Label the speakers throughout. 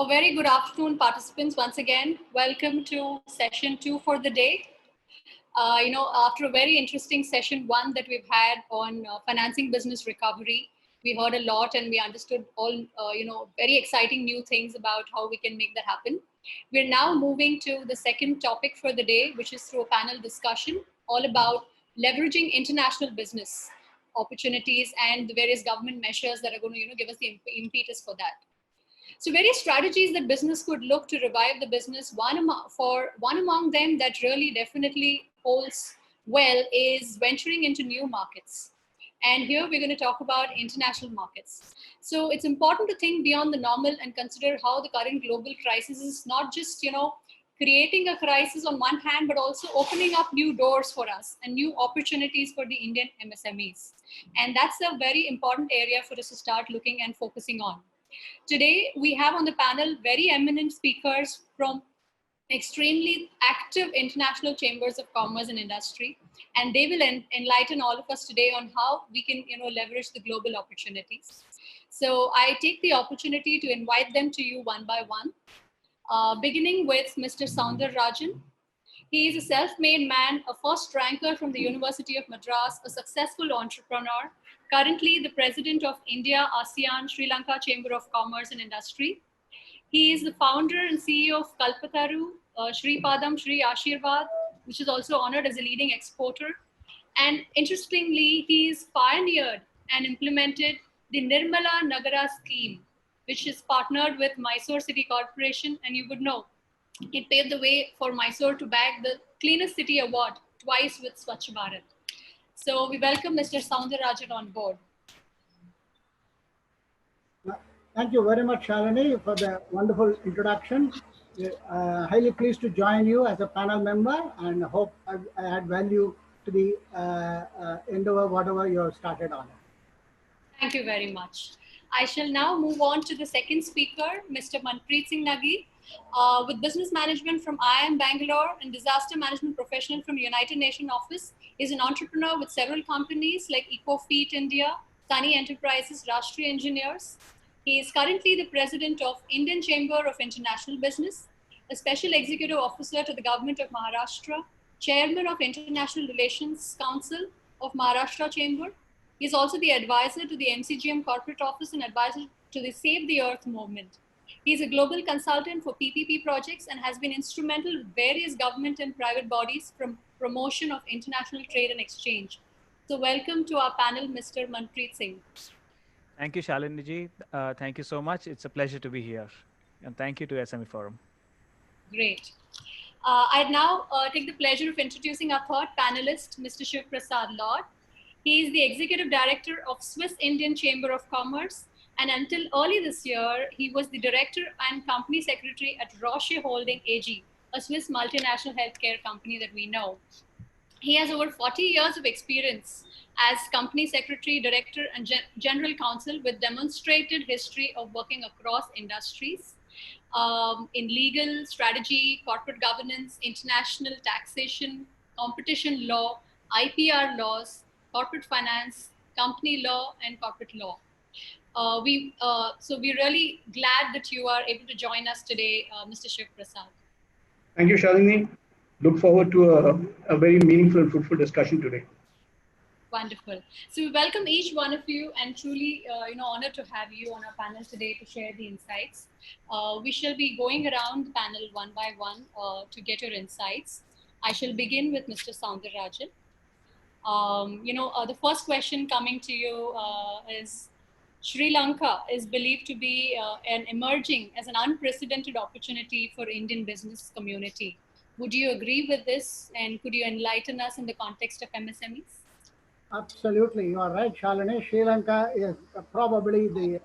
Speaker 1: Very good afternoon, participants. Once again, welcome to session 2 for the day. After a very interesting session 1 that we've had on financing business recovery, we heard a lot and we understood all, very exciting new things about how we can make that happen. We're now moving to the second topic for the day, which is through a panel discussion all about leveraging international business opportunities and the various government measures that are going to, give us the impetus for that. So various strategies that business could look to revive the business. One among them that really definitely holds well is venturing into new markets. And here we're going to talk about international markets. So it's important to think beyond the normal and consider how the current global crisis is not just, creating a crisis on one hand, but also opening up new doors for us and new opportunities for the Indian MSMEs. And that's a very important area for us to start looking and focusing on. Today, we have on the panel very eminent speakers from extremely active international chambers of commerce and industry, and they will enlighten all of us today on how we can, leverage the global opportunities. So I take the opportunity to invite them to you one by one, beginning with Mr. Soundararajan. He is a self-made man, a first ranker from the University of Madras, a successful entrepreneur, currently the president of India, ASEAN, Sri Lanka Chamber of Commerce and Industry. He is the founder and CEO of Kalpataru, Sri Padam, Sri Ashirvad, which is also honored as a leading exporter. And interestingly, he's pioneered and implemented the Nirmala Nagara scheme, which is partnered with Mysore City Corporation. And you would know, it paved the way for Mysore to bag the Cleanest City Award twice with Swachh Bharat. So we welcome Mr. Soundararajan on board.
Speaker 2: Thank you very much, Shalini, for the wonderful introduction. Highly pleased to join you as a panel member and hope I add value to the endeavor, whatever you have started on.
Speaker 1: Thank you very much. I shall now move on to the second speaker, Mr. Manpreet Singh Nagi, with business management from IIM Bangalore and disaster management professional from United Nations Office. Is an entrepreneur with several companies like EcoFeet India, Sunny Enterprises, Rashtriya Engineers. He is currently the president of Indian Chamber of International Business, a special executive officer to the government of Maharashtra, chairman of International Relations Council of Maharashtra Chamber. He is also the advisor to the MCGM corporate office and advisor to the Save the Earth movement. He is a global consultant for PPP projects and has been instrumental with various government and private bodies from promotion of international trade and exchange. So welcome to our panel, Mr. Manpreet Singh.
Speaker 3: Thank you, Shalini ji. Thank you so much. It's a pleasure to be here. And thank you to SME Forum.
Speaker 1: Great. I'd now take the pleasure of introducing our third panelist, Mr. Shiv Prasad Lord. He is the executive director of Swiss Indian Chamber of Commerce. And until early this year, he was the director and company secretary at Roche Holding AG, a Swiss multinational healthcare company that we know. He has over 40 years of experience as company secretary, director, and general counsel with demonstrated history of working across industries in legal, strategy, corporate governance, international taxation, competition law, IPR laws, corporate finance, company law, and corporate law. So we're really glad that you are able to join us today, Mr. Shiv Prasad.
Speaker 4: Thank you, Shalini. Look forward to a very meaningful and fruitful discussion today.
Speaker 1: Wonderful. So we welcome each one of you and truly, honored to have you on our panel today to share the insights. We shall be going around the panel one by one to get your insights. I shall begin with Mr. Soundararajan. The first question coming to you is, Sri Lanka is believed to be emerging as an unprecedented opportunity for Indian business community. Would you agree with this? And could you enlighten us in the context of MSMEs?
Speaker 2: Absolutely, you are right, Shalini. Sri Lanka is probably the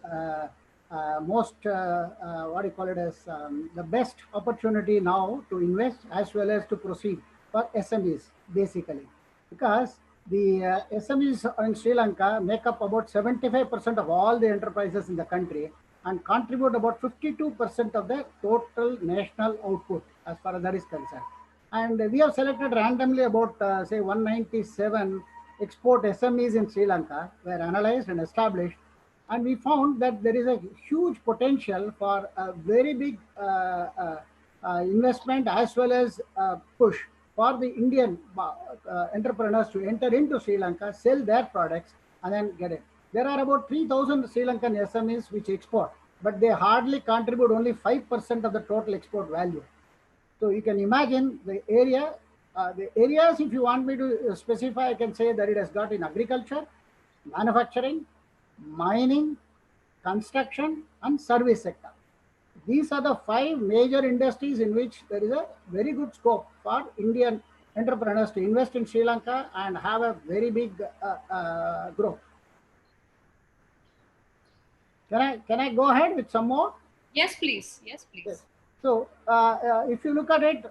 Speaker 2: most, the best opportunity now to invest as well as to proceed for SMEs, basically. Because the SMEs in Sri Lanka make up about 75% of all the enterprises in the country and contribute about 52% of the total national output as far as that is concerned. And we have selected randomly about, say, 197 export SMEs in Sri Lanka were analyzed and established And we found that there is a huge potential for a very big investment as well as push for the Indian entrepreneurs to enter into Sri Lanka, sell their products, and then get it. There are about 3,000 Sri Lankan SMEs which export, but they hardly contribute only 5% of the total export value. So you can imagine the area, the areas, if you want me to specify, I can say that it has got in agriculture, manufacturing, mining, construction, and service sector. These are the 5 major industries in which there is a very good scope for Indian entrepreneurs to invest in Sri Lanka and have a very big growth. Can I go ahead with some more?
Speaker 1: Yes, please. Yes, please.
Speaker 2: Yes. So, if you look at it,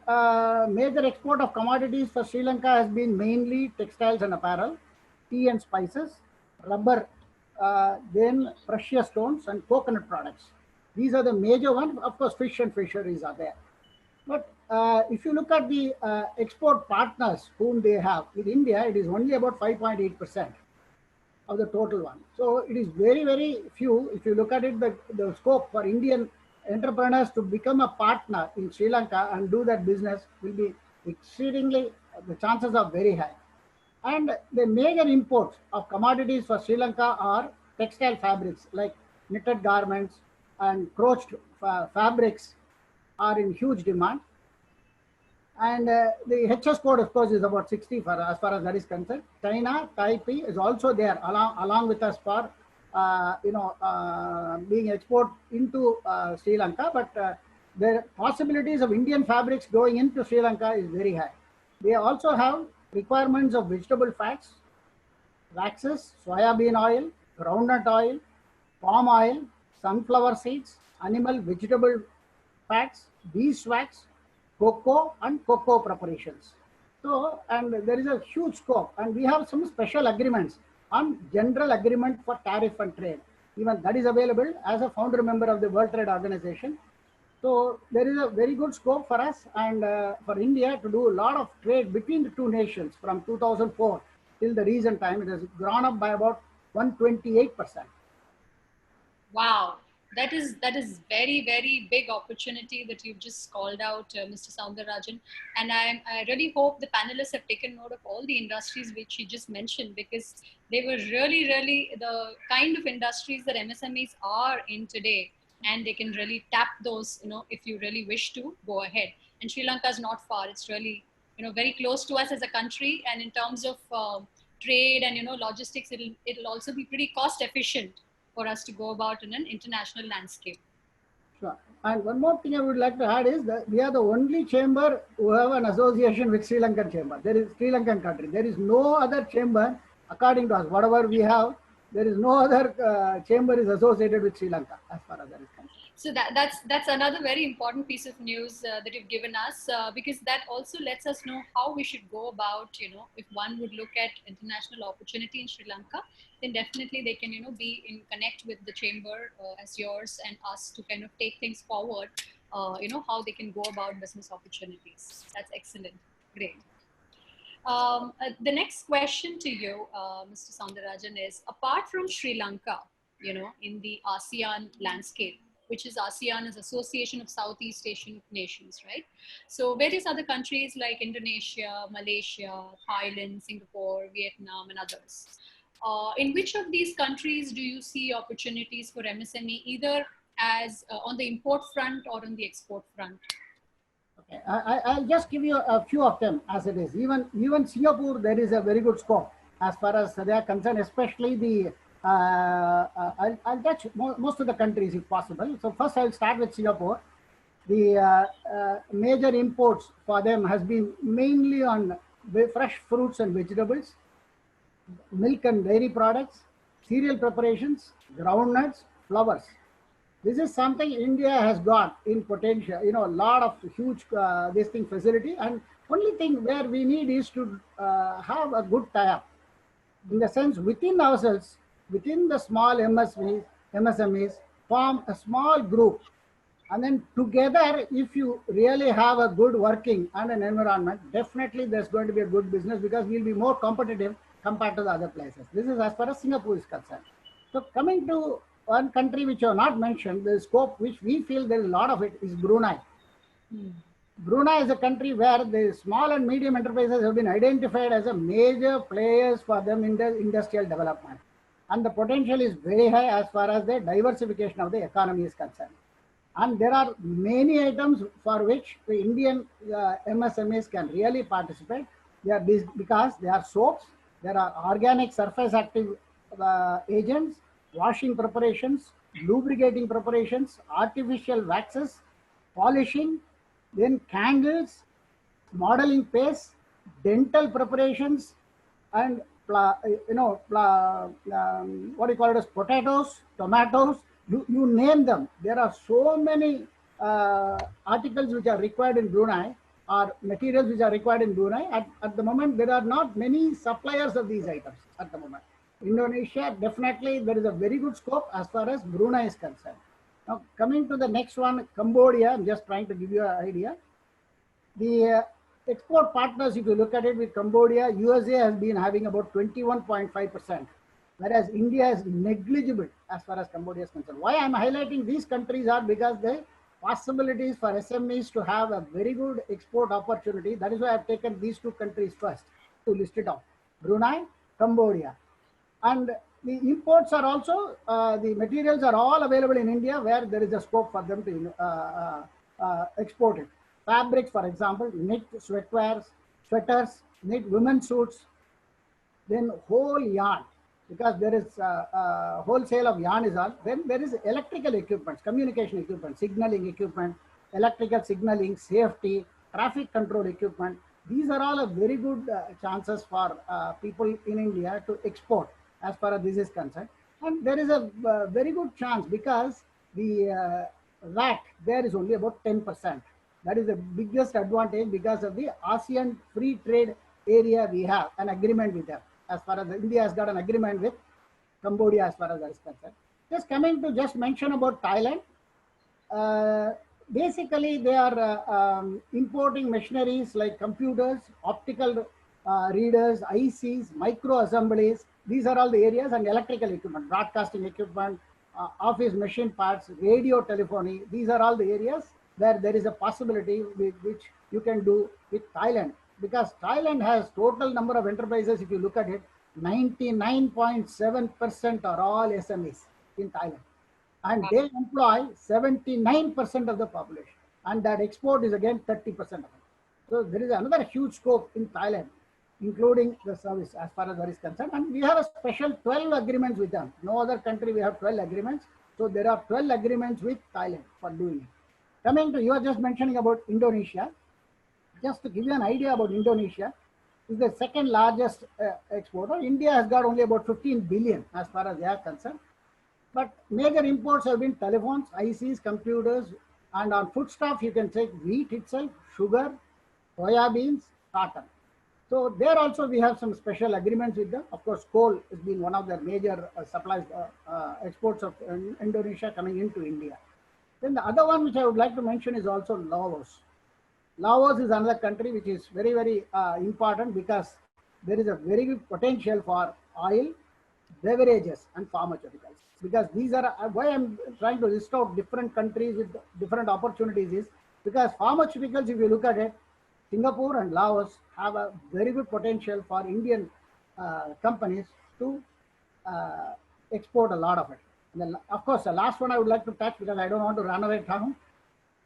Speaker 2: major export of commodities for Sri Lanka has been mainly textiles and apparel, tea and spices, rubber, then precious stones and coconut products. These are the major ones. Of course, fish and fisheries are there. But if you look at the export partners whom they have, with India, it is only about 5.8% of the total one. So it is very, very few. If you look at it, the scope for Indian entrepreneurs to become a partner in Sri Lanka and do that business will be exceedingly, the chances are very high. And the major imports of commodities for Sri Lanka are textile fabrics like knitted garments and croched fabrics are in huge demand. And the HS code, of course, is about 60 for as far as that is concerned. China, Taipei is also there along with us for being export into Sri Lanka. But the possibilities of Indian fabrics going into Sri Lanka is very high. They also have requirements of vegetable fats, waxes, soya bean oil, groundnut oil, palm oil, sunflower seeds, animal vegetable fats, beeswax, cocoa and cocoa preparations. So, and there is a huge scope, and we have some special agreements on general agreement for tariff and trade. Even that is available as a founder member of the World Trade Organization. So there is a very good scope for us and for India to do a lot of trade between the two nations from 2004 till the recent time. It has grown up by about 128%.
Speaker 1: Wow, that is very, very big opportunity that you've just called out, Mr. Soundararajan. And I really hope the panelists have taken note of all the industries which you just mentioned, because they were really, really the kind of industries that MSMEs are in today. And they can really tap those, if you really wish to go ahead. And Sri Lanka is not far. It's really, very close to us as a country. And in terms of trade and, logistics, it'll also be pretty cost efficient for us to go about in an international landscape.
Speaker 2: Sure. And one more thing I would like to add is that we are the only chamber who have an association with Sri Lankan chamber. There is Sri Lankan country. There is no other chamber, according to us, whatever we have, there is no other chamber is associated with Sri Lanka as far as that is concerned.
Speaker 1: So that's another very important piece of news that you've given us, because that also lets us know how we should go about, if one would look at international opportunity in Sri Lanka, then definitely they can, be in connect with the chamber as yours and us to kind of take things forward, how they can go about business opportunities. That's excellent. Great. The next question to you, Mr. Soundararajan, is apart from Sri Lanka, in the ASEAN landscape, which is ASEAN is Association of Southeast Asian Nations, right? So various other countries like Indonesia, Malaysia, Thailand, Singapore, Vietnam, and others. In which of these countries do you see opportunities for MSME, either as on the import front or on the export front?
Speaker 2: Okay, I'll just give you a few of them as it is. Even Singapore, there is a very good scope as far as they are concerned, especially the I'll touch most of the countries if possible. So first I'll start with Singapore. The major imports for them has been mainly on fresh fruits and vegetables, milk and dairy products, cereal preparations, groundnuts, flowers. This is something India has got in potential, a lot of huge facility. And only thing where we need is to have a good tie-up. In the sense, within ourselves, within the small MSMEs, form a small group. And then together, if you really have a good working and an environment, definitely there's going to be a good business because we'll be more competitive compared to the other places. This is as far as Singapore is concerned. So coming to one country which you have not mentioned, the scope which we feel there is a lot of it is Brunei. Brunei is a country where the small and medium enterprises have been identified as a major players for them in the industrial development. And the potential is very high as far as the diversification of the economy is concerned. And there are many items for which the Indian MSMEs can really participate. Because there are soaps, there are organic surface active agents, washing preparations, lubricating preparations, artificial waxes, polishing, then candles, modeling paste, dental preparations, and what do you call it as potatoes, tomatoes, you name them. There are so many articles which are required in Brunei, or materials which are required in Brunei. At the moment, there are not many suppliers of these items at the moment. Indonesia, definitely there is a very good scope as far as Brunei is concerned. Now, coming to the next one, Cambodia, I'm just trying to give you an idea. The export partners, if you look at it with Cambodia, USA has been having about 21.5%, whereas India is negligible as far as Cambodia is concerned. Why I'm highlighting these countries are because the possibilities for SMEs to have a very good export opportunity. That is why I've taken these two countries first to list it out: Brunei, Cambodia. And the imports are also, the materials are all available in India where there is a scope for them to export it. Fabrics, for example, knit sweaters, knit women's suits, then whole yarn, because there is wholesale of yarn is all. Then there is electrical equipment, communication equipment, signaling equipment, electrical signaling, safety, traffic control equipment. These are all a very good chances for people in India to export as far as this is concerned. And there is a very good chance because the VAT there is only about 10%. That is the biggest advantage because of the ASEAN free trade area. We have an agreement with them. As far as India has got an agreement with Cambodia as far as that is concerned. Just coming to just mention about Thailand. Basically, they are importing machineries like computers, optical readers, ICs, micro assemblies. These are all the areas, and electrical equipment, broadcasting equipment, office machine parts, radio telephony. These are all the areas where there is a possibility with which you can do with Thailand. Because Thailand has total number of enterprises, if you look at it, 99.7% are all SMEs in Thailand. And they employ 79% of the population. And that export is again 30% of it. So there is another huge scope in Thailand, including the service as far as that is concerned. And we have a special 12 agreements with them. No other country we have 12 agreements. So there are 12 agreements with Thailand for doing it. Coming to, you are just mentioning about Indonesia. Just to give you an idea about Indonesia, is the second largest exporter. India has got only about 15 billion as far as they are concerned. But major imports have been telephones, ICs, computers, and on foodstuff you can take wheat itself, sugar, soya beans, cotton. So there also we have some special agreements with them. Of course, coal has been one of their major supplies, exports of Indonesia coming into India. Then the other one which I would like to mention is also Laos. Laos is another country which is very, very important because there is a very good potential for oil, beverages, and pharmaceuticals. Because these are, why I'm trying to list out different countries with different opportunities is because pharmaceuticals, if you look at it, Singapore and Laos have a very good potential for Indian companies to export a lot of it. And then, of course, the last one I would like to touch because I don't want to run away from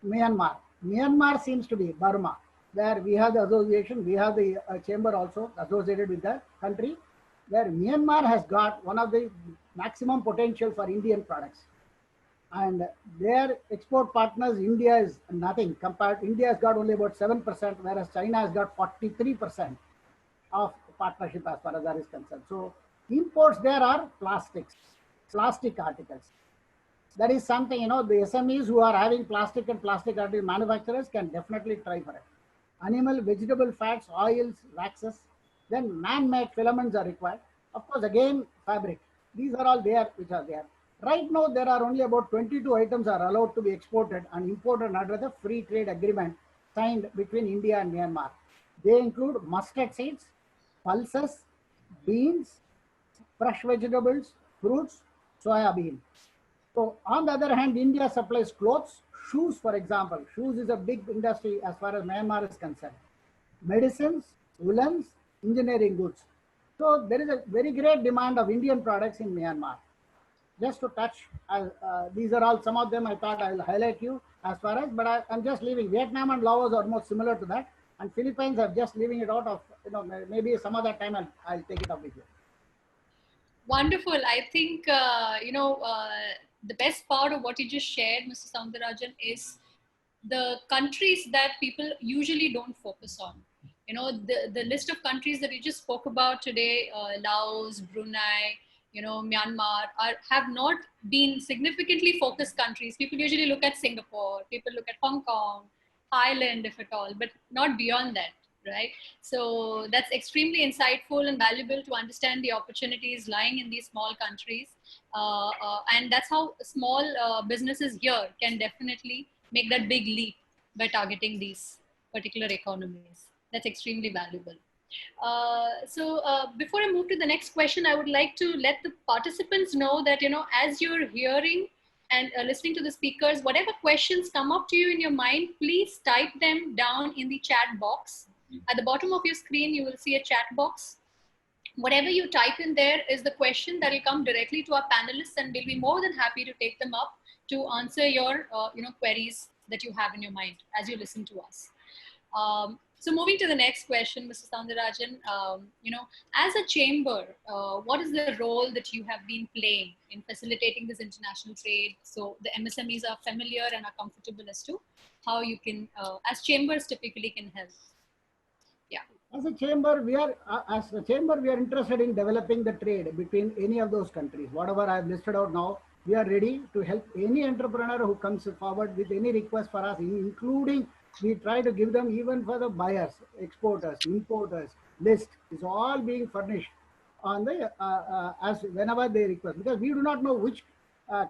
Speaker 2: Myanmar. Myanmar seems to be Burma, where we have the association, we have the chamber also associated with the country, where Myanmar has got one of the maximum potential for Indian products. And their export partners, India is nothing compared. India has got only about 7%, whereas China has got 43% of partnership as far as that is concerned. So imports there are plastics, plastic articles. That is something, you know, the SMEs who are having plastic and plastic article manufacturers can definitely try for it. Animal, vegetable fats, oils, waxes, then man-made filaments are required. Of course, again, fabric. These are all there, which are there. Right now, there are only about 22 items are allowed to be exported and imported under the free trade agreement signed between India and Myanmar. They include mustard seeds, pulses, beans, fresh vegetables, fruits, soya bean. So on the other hand, India supplies clothes, shoes, for example. Shoes is a big industry as far as Myanmar is concerned. Medicines, woolens, engineering goods. So there is a very great demand of Indian products in Myanmar. Just to touch, these are all some of them I thought I'll highlight you as far as, but I'm just leaving. Vietnam and Laos are almost similar to that. And Philippines, I'm just leaving it out of, maybe some other time I'll take it up with you.
Speaker 1: Wonderful. I think, the best part of what you just shared, Mr. Soundarajan, is the countries that people usually don't focus on. The list of countries that you just spoke about today, Laos, Brunei, Myanmar, have not been significantly focused countries. People usually look at Singapore, people look at Hong Kong, Thailand, if at all, but not beyond that, right? So that's extremely insightful and valuable to understand the opportunities lying in these small countries. And that's how small businesses here can definitely make that big leap by targeting these particular economies. That's extremely valuable. So before I move to the next question, I would like to let the participants know that, as you're hearing and listening to the speakers, whatever questions come up to you in your mind, please type them down in the chat box. At the bottom of your screen, you will see a chat box. Whatever you type in there is the question that will come directly to our panelists, and we'll be more than happy to take them up to answer your queries that you have in your mind as you listen to us. So moving to the next question, Mr. Soundarajan, as a chamber, what is the role that you have been playing in facilitating this international trade? So the MSMEs are familiar and are comfortable as to how you can, as chambers typically can help. Yeah.
Speaker 2: As a chamber, we are interested in developing the trade between any of those countries. Whatever I've listed out now, we are ready to help any entrepreneur who comes forward with any request for us, including we try to give them even for the buyers, exporters, importers, list is all being furnished on the as whenever they request, because we do not know which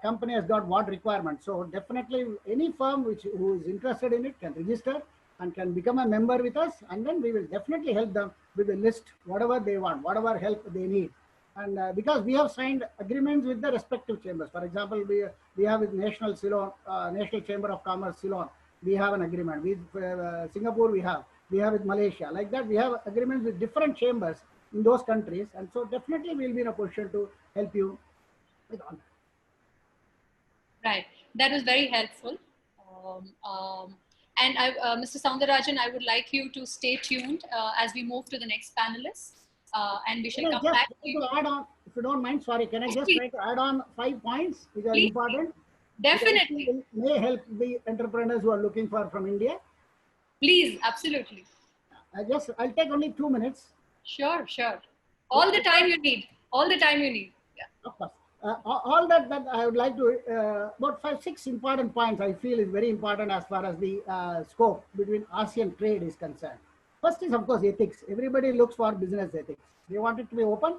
Speaker 2: company has got what requirement. So definitely any firm who is interested in it can register and can become a member with us, and then we will definitely help them with the list, whatever they want, whatever help they need. And because we have signed agreements with the respective chambers. For example, we have with National Ceylon, National Chamber of Commerce Ceylon, we have an agreement. With Singapore, we have with Malaysia. Like that, we have agreements with different chambers in those countries. And so definitely we'll be in a position to help you with all
Speaker 1: that. Right. That was very helpful. And Mr. Soundarajan, I would like you to stay tuned as we move to the next panelist. And we shall come back to you.
Speaker 2: Add on, if you don't mind, sorry, can I just try to add on 5 points which are important?
Speaker 1: Definitely.
Speaker 2: May help the entrepreneurs who are looking from India.
Speaker 1: Please, absolutely.
Speaker 2: I'll take only 2 minutes.
Speaker 1: Sure. All the time you need. All the time you need. Yeah.
Speaker 2: Of course. All that I would like to, about 5-6 important points I feel is very important as far as the scope between ASEAN trade is concerned. First is, of course, ethics. Everybody looks for business ethics. They want it to be open.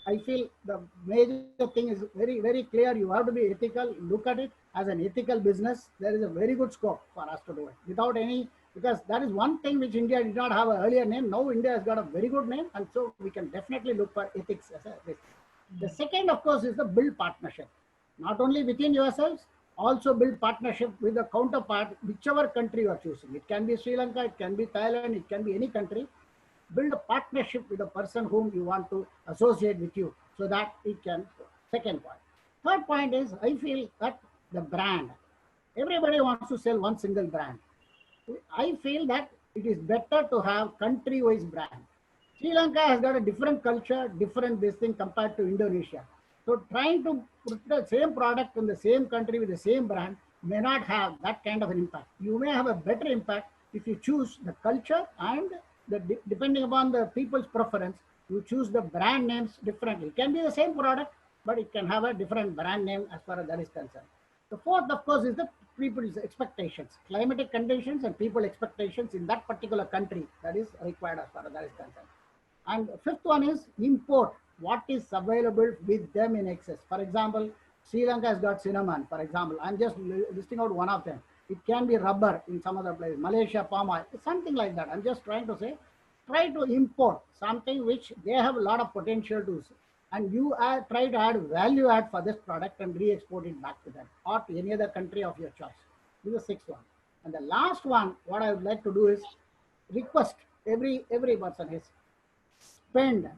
Speaker 2: I feel the major thing is very, very clear. You have to be ethical. Look at it as an ethical business. There is a very good scope for us to do it without any, because that is one thing which India did not have an earlier name. Now India has got a very good name, and so we can definitely look for ethics as a business. The second, of course, is the build partnership. Not only within yourselves, also build partnership with the counterpart, whichever country you are choosing. It can be Sri Lanka, it can be Thailand, it can be any country. Build a partnership with the person whom you want to associate with you so that it can. Second point. Third point is, I feel that the brand. Everybody wants to sell one single brand. I feel that it is better to have country-wise brand. Sri Lanka has got a different culture, different this thing compared to Indonesia. So trying to put the same product in the same country with the same brand may not have that kind of an impact. You may have a better impact if you choose the culture and depending upon the people's preference, you choose the brand names differently. It can be the same product, but it can have a different brand name as far as that is concerned. The fourth, of course, is the people's expectations, climatic conditions and people expectations in that particular country that is required as far as that is concerned. And the fifth one is import what is available with them in excess. For example, Sri Lanka has got cinnamon, for example. I'm just listing out one of them. It can be rubber in some other place, Malaysia, palm oil, something like that. I'm just trying to say, try to import something which they have a lot of potential to. and you try to add value add for this product and re-export it back to them or to any other country of your choice. This is the sixth one. And the last one, what I would like to do is request every person is spend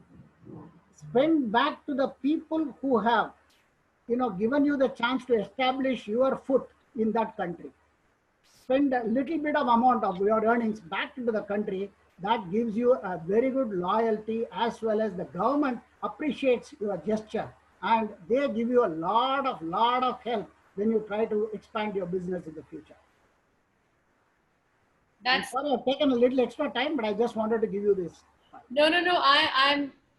Speaker 2: back to the people who have given you the chance to establish your foot in that country. Spend a little bit of amount of your earnings back into the country. That gives you a very good loyalty, as well as the government appreciates your gesture, and they give you a lot of help when you try to expand your business in the future. I'm sorry I've taken a little extra time, but I just wanted to give you this.
Speaker 1: No.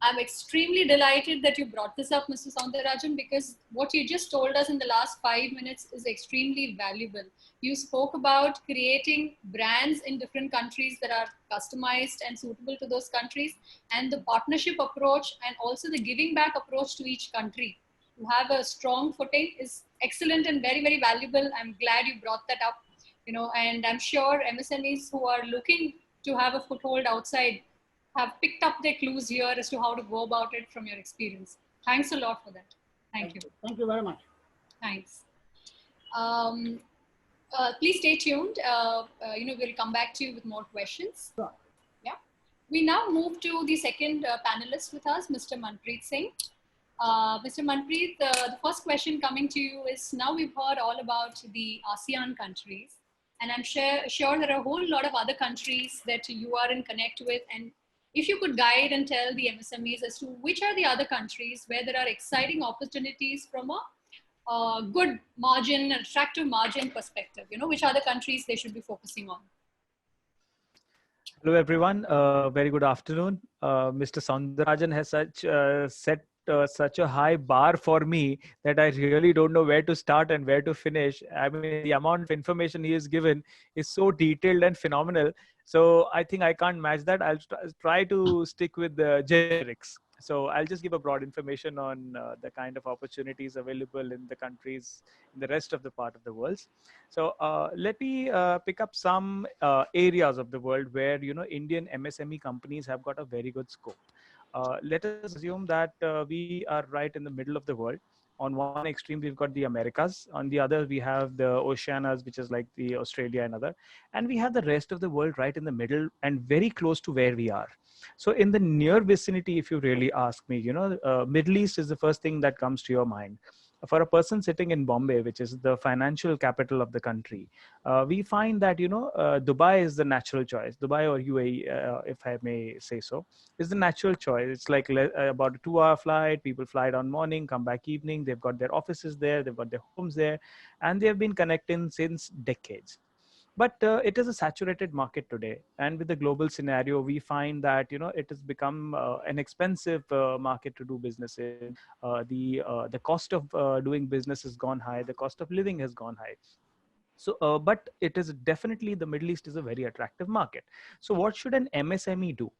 Speaker 1: I'm extremely delighted that you brought this up, Mr. Soundarajan, because what you just told us in the last 5 minutes is extremely valuable. You spoke about creating brands in different countries that are customized and suitable to those countries, and the partnership approach and also the giving back approach to each country to have a strong footing is excellent and very, very valuable. I'm glad you brought that up, and I'm sure MSMEs who are looking to have a foothold outside have picked up their clues here as to how to go about it from your experience. Thanks a lot for that. Thank you.
Speaker 2: Thank you very much.
Speaker 1: Thanks. Please stay tuned. We'll come back to you with more questions.
Speaker 2: Sure.
Speaker 1: Yeah. We now move to the second panelist with us, Mr. Manpreet Singh. Mr. Manpreet, the first question coming to you is, now we've heard all about the ASEAN countries, and I'm sure there are a whole lot of other countries that you are in connect with, and if you could guide and tell the MSMEs as to which are the other countries where there are exciting opportunities from a good margin, attractive margin perspective, which are the countries they should be focusing on?
Speaker 3: Hello, everyone. Very good afternoon. Mr. Soundarajan has set such a high bar for me that I really don't know where to start and where to finish. I mean, the amount of information he has given is so detailed and phenomenal. So I think I can't match that. I'll try to stick with the generics. So I'll just give a broad information on the kind of opportunities available in the countries in the rest of the part of the world. So let me pick up some areas of the world where, Indian MSME companies have got a very good scope. Let us assume that we are right in the middle of the world. On one extreme, we've got the Americas. On the other, we have the Oceanias, which is like the Australia and other. And we have the rest of the world right in the middle and very close to where we are. So in the near vicinity, if you really ask me, Middle East is the first thing that comes to your mind. For a person sitting in Bombay, which is the financial capital of the country, we find that, Dubai is the natural choice. Dubai or UAE, if I may say so, is the natural choice. It's like about a 2-hour flight. People fly down morning, come back evening. They've got their offices there. They've got their homes there. And they've been connecting since decades. But it is a saturated market today. And with the global scenario, we find that, it has become an expensive market to do business in. The cost of doing business has gone high. The cost of living has gone high. So, but it is definitely, the Middle East is a very attractive market. So what should an MSME do?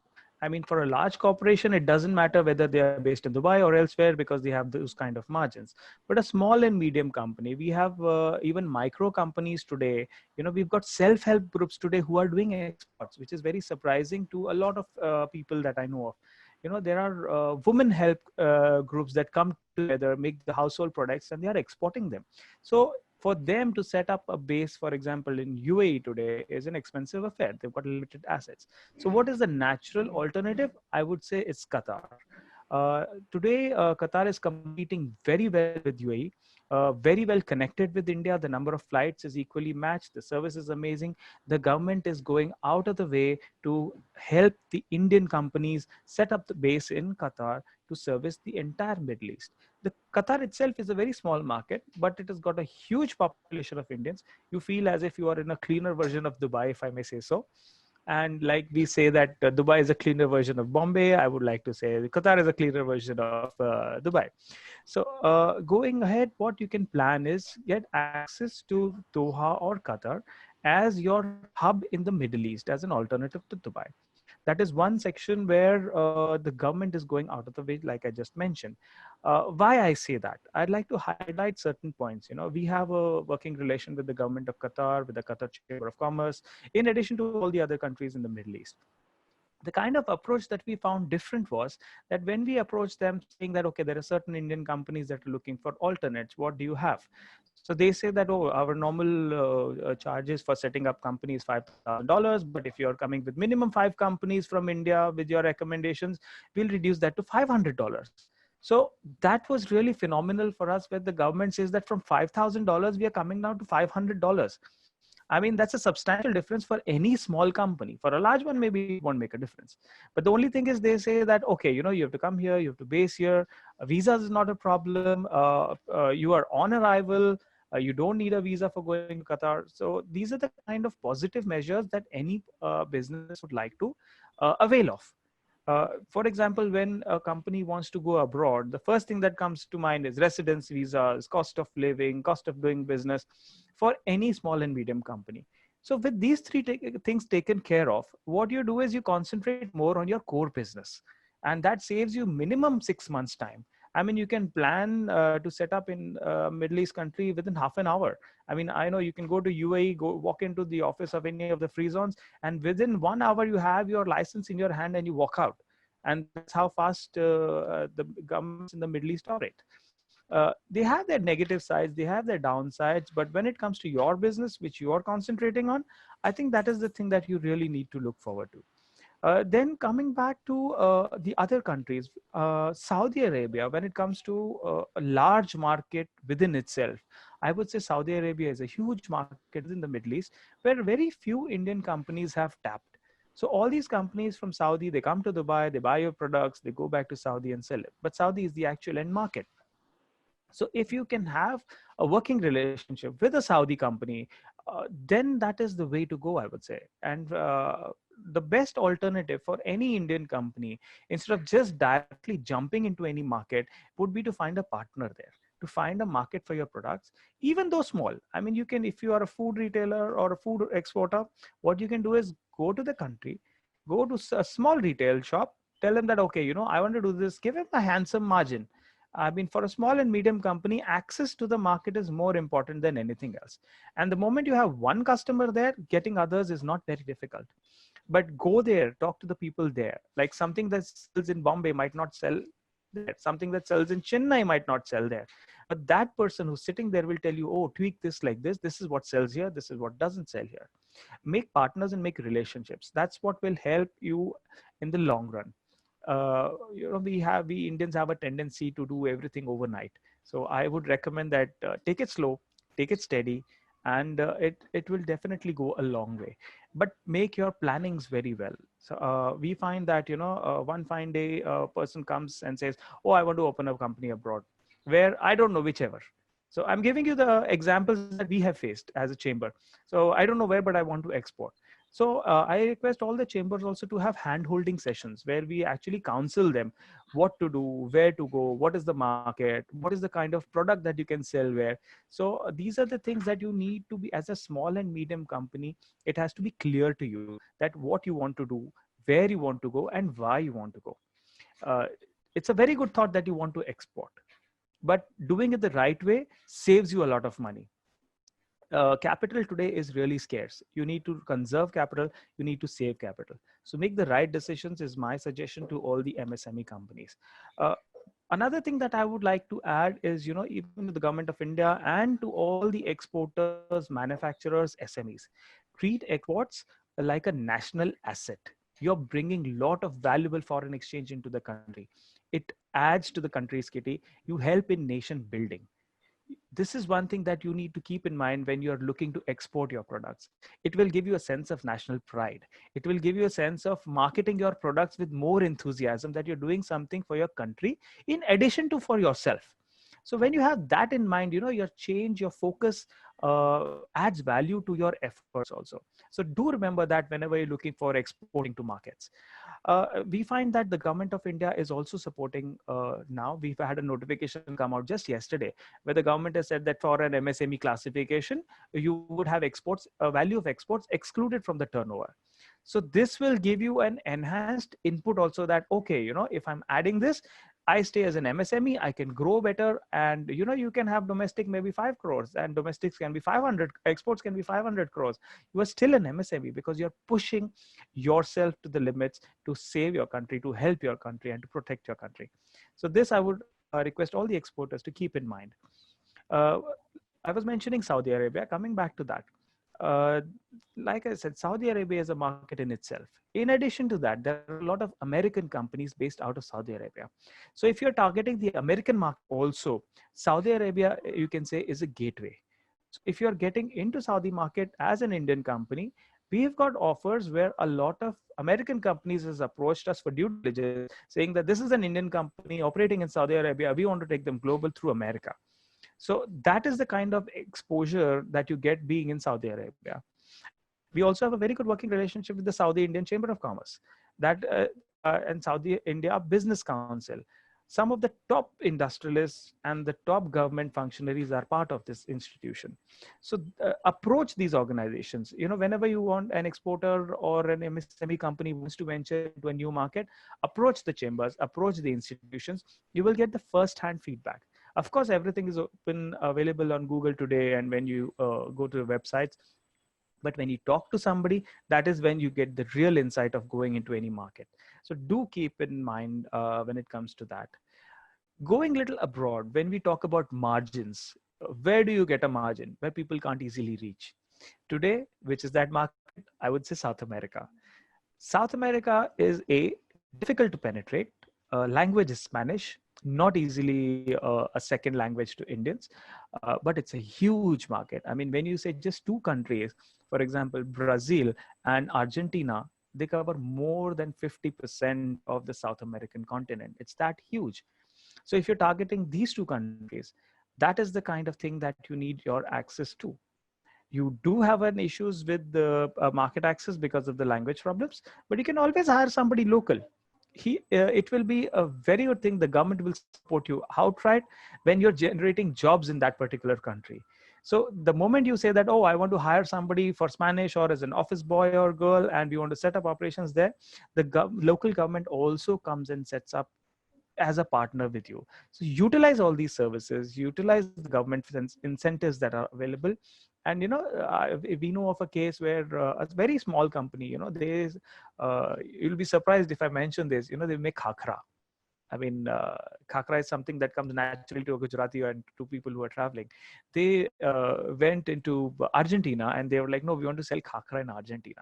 Speaker 3: I mean, for a large corporation, it doesn't matter whether they are based in Dubai or elsewhere because they have those kind of margins. But a small and medium company, we have even micro companies today. We've got self-help groups today who are doing exports, which is very surprising to a lot of people that I know of. There are women help groups that come together, make the household products, and they are exporting them. So for them to set up a base, for example, in UAE today is an expensive affair. They've got limited assets. So what is the natural alternative? I would say it's Qatar. Today, Qatar is competing very well with UAE, very well connected with India. The number of flights is equally matched. The service is amazing. The government is going out of the way to help the Indian companies set up the base in Qatar to service the entire Middle East. The Qatar itself is a very small market, but it has got a huge population of Indians. You feel as if you are in a cleaner version of Dubai, if I may say so. And like we say that Dubai is a cleaner version of Bombay, I would like to say Qatar is a cleaner version of Dubai. So going ahead, what you can plan is get access to Doha or Qatar as your hub in the Middle East as an alternative to Dubai. That is one section where the government is going out of the way, like I just mentioned. Why I say that? I'd like to highlight certain points. We have a working relation with the government of Qatar, with the Qatar Chamber of Commerce, in addition to all the other countries in the Middle East. The kind of approach that we found different was that when we approached them saying that, okay, there are certain Indian companies that are looking for alternates, what do you have? So they say that, oh, our normal charges for setting up companies $5,000, but if you're coming with minimum 5 companies from India with your recommendations, we'll reduce that to $500. So that was really phenomenal for us, where the government says that from $5,000 we are coming down to $500. I mean, that's a substantial difference for any small company. For a large one, maybe it won't make a difference. But the only thing is they say that, okay, you know, you have to come here, you have to base here. Visas is not a problem. You are on arrival. You don't need a visa for going to Qatar. So these are the kind of positive measures that any business would like to avail of. For example, when a company wants to go abroad, the first thing that comes to mind is residence visas, cost of living, cost of doing business for any small and medium company. So with these three things taken care of, what you do is you concentrate more on your core business. And that saves you minimum 6 months time. I mean, you can plan to set up in Middle East country within half an hour. I mean, I know you can go to UAE, go walk into the office of any of the free zones, and within 1 hour, you have your license in your hand and you walk out. And that's how fast the governments in the Middle East operate. They have their negative sides, they have their downsides, but when it comes to your business, which you are concentrating on, I think that is the thing that you really need to look forward to. Then coming back to the other countries, Saudi Arabia, when it comes to a large market within itself, I would say Saudi Arabia is a huge market in the Middle East where very few Indian companies have tapped. So all these companies from Saudi, they come to Dubai, they buy your products, they go back to Saudi and sell it. But Saudi is the actual end market. So if you can have a working relationship with a Saudi company, then that is the way to go, I would say. And the best alternative for any Indian company, instead of just directly jumping into any market, would be to find a partner there, to find a market for your products, even though small. I mean, you can, if you are a food retailer or a food exporter, what you can do is go to the country, go to a small retail shop, tell them that, okay, you know, I want to do this, give them a handsome margin. I mean, for a small and medium company, access to the market is more important than anything else. And the moment you have one customer there, getting others is not very difficult. But go there, talk to the people there. Like something that sells in Bombay might not sell there. Something that sells in Chennai might not sell there. But that person who's sitting there will tell you, oh, tweak this like this. This is what sells here. This is what doesn't sell here. Make partners and make relationships. That's what will help you in the long run. You know, we Indians have a tendency to do everything overnight. So I would recommend that take it slow, take it steady, and it will definitely go a long way. But make your plannings very well. So we find that, you know, one fine day a person comes and says, oh, I want to open a company abroad, where I don't know whichever. So I'm giving you the examples that we have faced as a chamber. So I don't know where, but I want to export. So I request all the chambers also to have hand-holding sessions where we actually counsel them what to do, where to go, what is the market, what is the kind of product that you can sell where. So these are the things that you need to be, as a small and medium company, it has to be clear to you that what you want to do, where you want to go, and why you want to go. It's a very good thought that you want to export, but doing it the right way saves you a lot of money. Capital today is really scarce. You need to conserve capital. You need to save capital. So make the right decisions is my suggestion to all the MSME companies. Another thing that I would like to add is, you know, even to the government of India and to all the exporters, manufacturers, SMEs, treat exports like a national asset. You're bringing a lot of valuable foreign exchange into the country. It adds to the country's kitty. You help in nation building. This is one thing that you need to keep in mind when you're looking to export your products. It will give you a sense of national pride. It will give you a sense of marketing your products with more enthusiasm that you're doing something for your country in addition to for yourself. So when you have that in mind, you know, your change, your focus adds value to your efforts also. So do remember that whenever you're looking for exporting to markets. We find that the government of India is also supporting now. We've had a notification come out just yesterday where the government has said that for an MSME classification, you would have exports, value of exports excluded from the turnover. So this will give you an enhanced input also that, okay, you know, if I'm adding this, I stay as an MSME, I can grow better, and you can have domestic maybe 5 crores, and domestics can be 500, exports can be 500 crores. You are still an MSME because you're pushing yourself to the limits to save your country, to help your country, and to protect your country. So this I would request all the exporters to keep in mind. Uh, I was mentioning Saudi Arabia. Coming back to that, uh, like I said, Saudi Arabia is a market in itself. In addition to that, there are a lot of American companies based out of Saudi Arabia. So if you're targeting the American market also, Saudi Arabia, you can say, is a gateway. So if you're getting into Saudi market as an Indian company, we've got offers where a lot of American companies has approached us for due diligence, saying that this is an Indian company operating in Saudi Arabia. We want to take them global through America. So that is the kind of exposure that you get being in Saudi Arabia. We also have a very good working relationship with the Saudi Indian Chamber of Commerce, that and Saudi India Business Council. Some of the top industrialists and the top government functionaries are part of this institution. So approach these organizations. Whenever you want an exporter or an MSME company wants to venture into a new market, approach the chambers, approach the institutions. You will get the first-hand feedback. Of course, everything is open, available on Google today, and when you go to the websites. But when you talk to somebody, that is when you get the real insight of going into any market. So do keep in mind when it comes to that. Going little abroad, when we talk about margins, where do you get a margin where people can't easily reach? Today, which is that market, I would say South America. South America is difficult to penetrate. Language is Spanish, not easily a second language to Indians, but it's a huge market. I mean, when you say just two countries, for example, Brazil and Argentina, they cover more than 50% of the South American continent. It's that huge. So if you're targeting these two countries, that is the kind of thing that you need your access to. You do have an issues with the market access because of the language problems, but you can always hire somebody local. It will be a very good thing. The government will support you outright when you're generating jobs in that particular country. So the moment you say that, oh, I want to hire somebody for Spanish or as an office boy or girl, and we want to set up operations there, the local government also comes and sets up as a partner with you. So utilize all these services, utilize the government incentives that are available. And we know of a case where a very small company, you'll be surprised if I mention this, they make khakra. I mean, khakra is something that comes naturally to a Gujarati and to people who are traveling. They went into Argentina and they were like, no, we want to sell khakra in Argentina.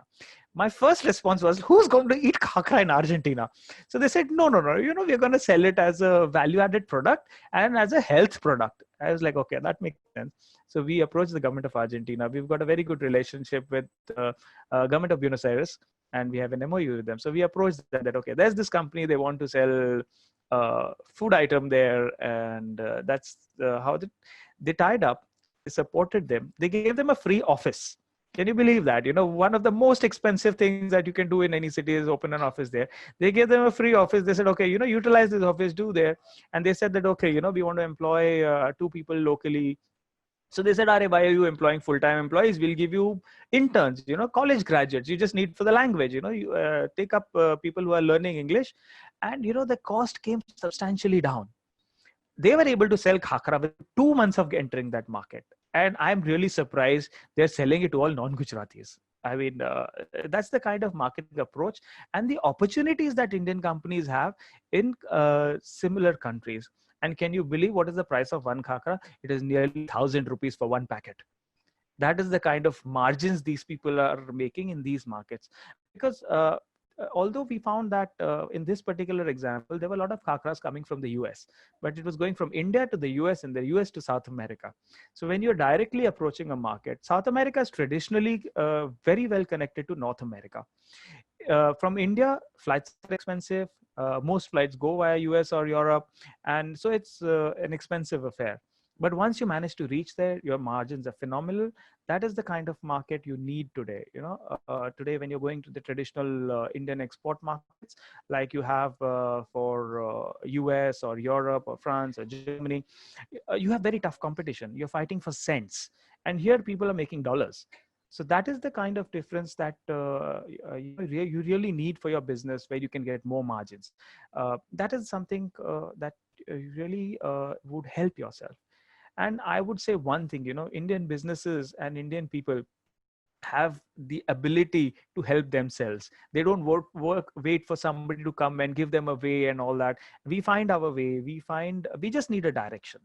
Speaker 3: My first response was, who's going to eat khakra in Argentina? So they said, no, we're going to sell it as a value-added product and as a health product. I was like, okay, that makes sense. So we approached the government of Argentina. We've got a very good relationship with the government of Buenos Aires, and we have an MOU with them. So we approached them that, okay, there's this company, they want to sell food item there, and that's how they tied up. They supported them. They gave them a free office. Can you believe that? One of the most expensive things that you can do in any city is open an office there. They gave them a free office. They said, okay, utilize this office, do there. And they said that, okay, we want to employ 2 people locally. So they said, why are you employing full-time employees? We'll give you interns, college graduates. You just need for the language, you take up people who are learning English. And, the cost came substantially down. They were able to sell khakra within 2 months of entering that market. And I'm really surprised they're selling it to all non-Gujaratis. I mean, that's the kind of marketing approach and the opportunities that Indian companies have in similar countries. And can you believe what is the price of one khakra? It is nearly 1,000 rupees for one packet. That is the kind of margins these people are making in these markets. Because although we found that in this particular example, there were a lot of khakras coming from the US, but it was going from India to the US and the US to South America. So when you're directly approaching a market, South America is traditionally very well connected to North America. From India, flights are expensive. Most flights go via US or Europe. And so it's an expensive affair. But once you manage to reach there, your margins are phenomenal. That is the kind of market you need today. Today, when you're going to the traditional Indian export markets, like you have for US or Europe or France or Germany, you have very tough competition. You're fighting for cents. And here people are making dollars. So that is the kind of difference that you really need for your business, where you can get more margins. That is something that really would help yourself. And I would say one thing, Indian businesses and Indian people have the ability to help themselves. They don't wait for somebody to come and give them a way and all that. We find our way. We just need a direction.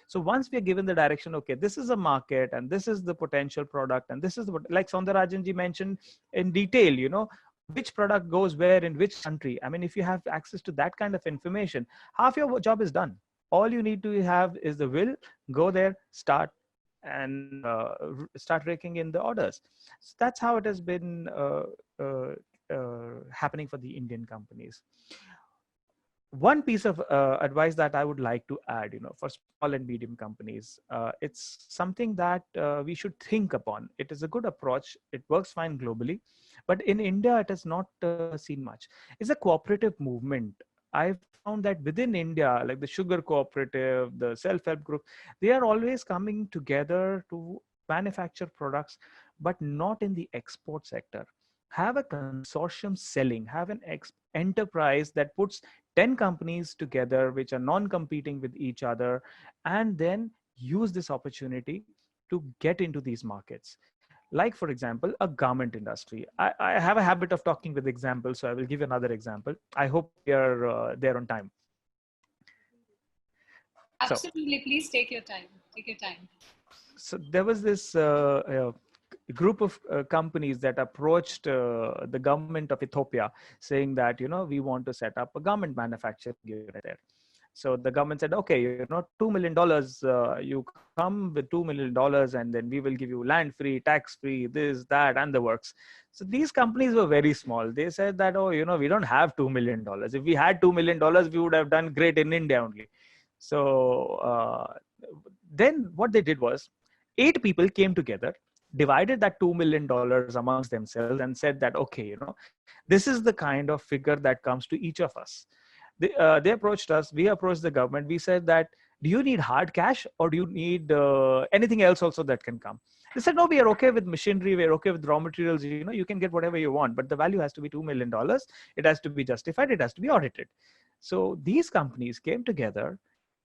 Speaker 3: So once we are given the direction, okay, this is a market and this is the potential product, and this is like Soundarajan ji mentioned in detail, which product goes where in which country. I mean, if you have access to that kind of information, half your job is done. All you need to have is the will. Go there, start, and start raking in the orders. So that's how it has been happening for the Indian companies. One piece of advice that I would like to add, for small and medium companies, it's something that we should think upon. It is a good approach. It works fine globally, but in India, it has not seen much. It's a cooperative movement. I've found that within India, like the sugar cooperative, the self-help group, they are always coming together to manufacture products, but not in the export sector. Have a consortium selling, have an enterprise that puts 10 companies together, which are non-competing with each other, and then use this opportunity to get into these markets. Like, for example, a garment industry. I have a habit of talking with examples, so I will give another example. I hope we are there on time.
Speaker 1: Absolutely. Please take your time. Take your time.
Speaker 3: So there was this group of companies that approached the government of Ethiopia, saying that, we want to set up a garment manufacturing unit there. So the government said, okay, $2 million, you come with $2 million, and then we will give you land free, tax free, this, that, and the works. So these companies were very small. They said that, oh, we don't have $2 million. If we had $2 million, we would have done great in India only. So then what they did was 8 people came together, divided that $2 million amongst themselves, and said that, okay, this is the kind of figure that comes to each of us. They approached us, we approached the government. We said that, do you need hard cash, or do you need anything else also that can come? They said, no, we are okay with machinery, we're okay with raw materials, you can get whatever you want, but the value has to be $2 million. It has to be justified, it has to be audited. So these companies came together,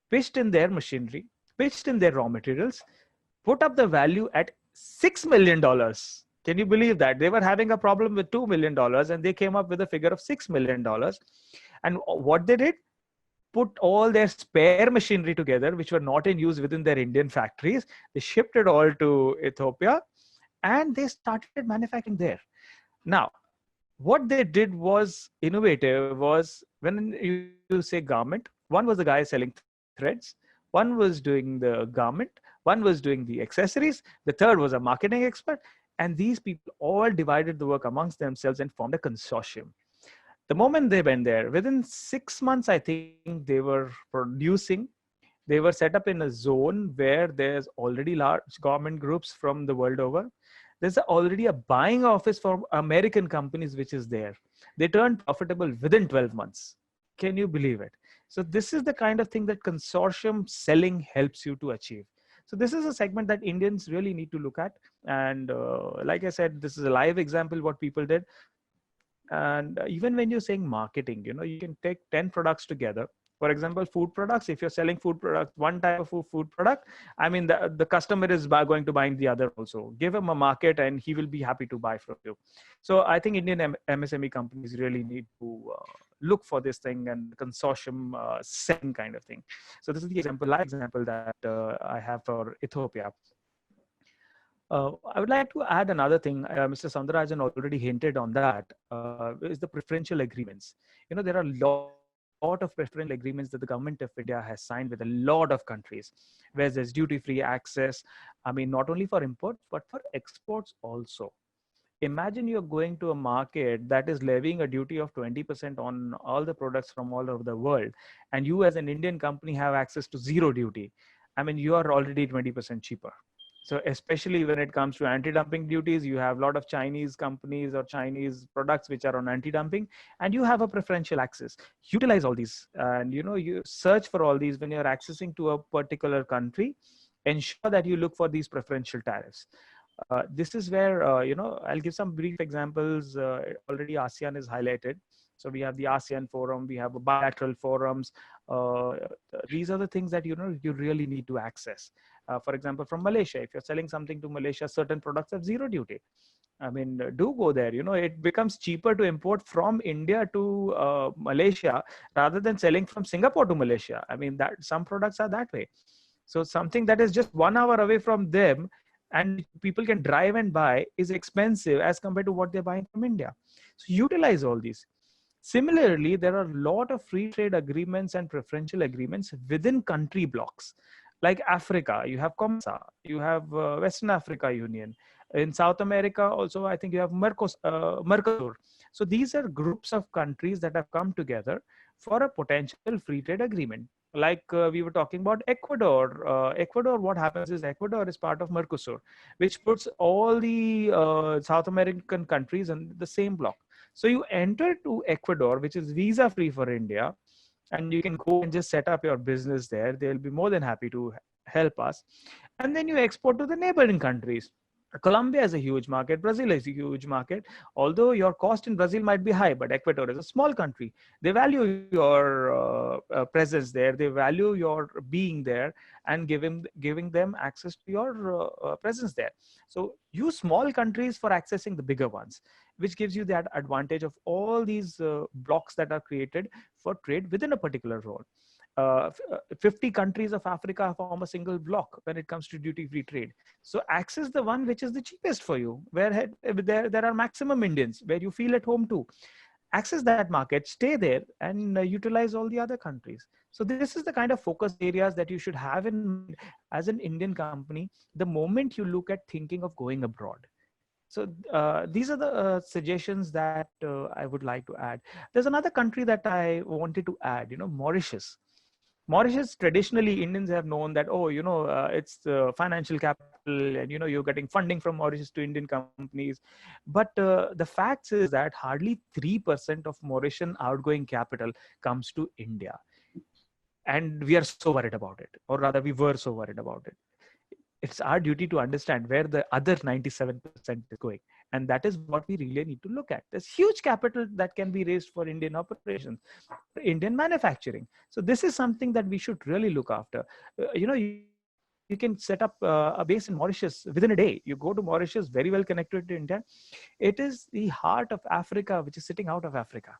Speaker 3: pitched in their machinery, pitched in their raw materials, put up the value at $6 million. Can you believe that? They were having a problem with $2 million, and they came up with a figure of $6 million. And what they did, put all their spare machinery together, which were not in use within their Indian factories. They shipped it all to Ethiopia, and they started manufacturing there. Now, what they did was innovative. Was when you say garment, one was the guy selling threads, one was doing the garment, one was doing the accessories, the third was a marketing expert, and these people all divided the work amongst themselves and formed a consortium. The moment they went there, within 6 months, I think they were producing. They were set up in a zone where there's already large government groups from the world over. There's already a buying office for American companies, which is there. They turned profitable within 12 months. Can you believe it? So this is the kind of thing that consortium selling helps you to achieve. So this is a segment that Indians really need to look at. And like I said, this is a live example what people did. And even when you're saying marketing, you can take 10 products together. For example, food products. If you're selling food products, one type of food product, I mean, the customer is going to buy the other also. Give him a market and he will be happy to buy from you. So I think Indian MSME companies really need to look for this thing and consortium selling kind of thing. So this is the live example that I have for Ethiopia. I would like to add another thing. Mr. Soundarajan already hinted on that, is the preferential agreements. There are a lot of preferential agreements that the government of India has signed with a lot of countries, where there's duty-free access. I mean, not only for imports, but for exports also. Imagine you're going to a market that is levying a duty of 20% on all the products from all over the world, and you as an Indian company have access to zero duty. I mean, you are already 20% cheaper. So especially when it comes to anti-dumping duties, you have a lot of Chinese companies or Chinese products which are on anti-dumping, and you have a preferential access. Utilize all these, and you search for all these when you're accessing to a particular country. Ensure that you look for these preferential tariffs. This is where, I'll give some brief examples. Already ASEAN is highlighted. So we have the ASEAN forum, we have bilateral forums. Uh, these are the things that, you really need to access. For example, from Malaysia, if you're selling something to Malaysia, certain products have zero duty. I mean, do go there. It becomes cheaper to import from India to Malaysia rather than selling from Singapore to Malaysia. I mean, that some products are that way. So something that is just 1 hour away from them and people can drive and buy is expensive as compared to what they're buying from India. So utilize all these. Similarly, there are a lot of free trade agreements and preferential agreements within country blocks. Like Africa, you have COMESA, you have Western Africa Union. In South America, also, I think you have Mercosur. So these are groups of countries that have come together for a potential free trade agreement. Like we were talking about Ecuador. Ecuador, what happens is Ecuador is part of Mercosur, which puts all the South American countries in the same block. So you enter to Ecuador, which is visa free for India, and you can go and just set up your business there. They'll be more than happy to help us. And then you export to the neighboring countries. Colombia is a huge market. Brazil is a huge market. Although your cost in Brazil might be high, but Ecuador is a small country. They value your presence there. They value your being there and giving them access to your presence there. So use small countries for accessing the bigger ones, which gives you that advantage of all these blocks that are created for trade within a particular role. 50 countries of Africa form a single block when it comes to duty-free trade. So access the one which is the cheapest for you, where there are maximum Indians, where you feel at home too. Access that market, stay there, and utilize all the other countries. So this is the kind of focus areas that you should have in as an Indian company the moment you look at thinking of going abroad. So these are the suggestions that I would like to add. There's another country that I wanted to add, Mauritius. Mauritius, traditionally, Indians have known that, it's the financial capital and, you're getting funding from Mauritius to Indian companies. But the fact is that hardly 3% of Mauritian outgoing capital comes to India. And we are so worried about it, or rather we were so worried about it. It's our duty to understand where the other 97% is going. And that is what we really need to look at. There's huge capital that can be raised for Indian operations, for Indian manufacturing. So this is something that we should really look after. You can set up a base in Mauritius within a day. You go to Mauritius, very well connected to India. It is the heart of Africa, which is sitting out of Africa.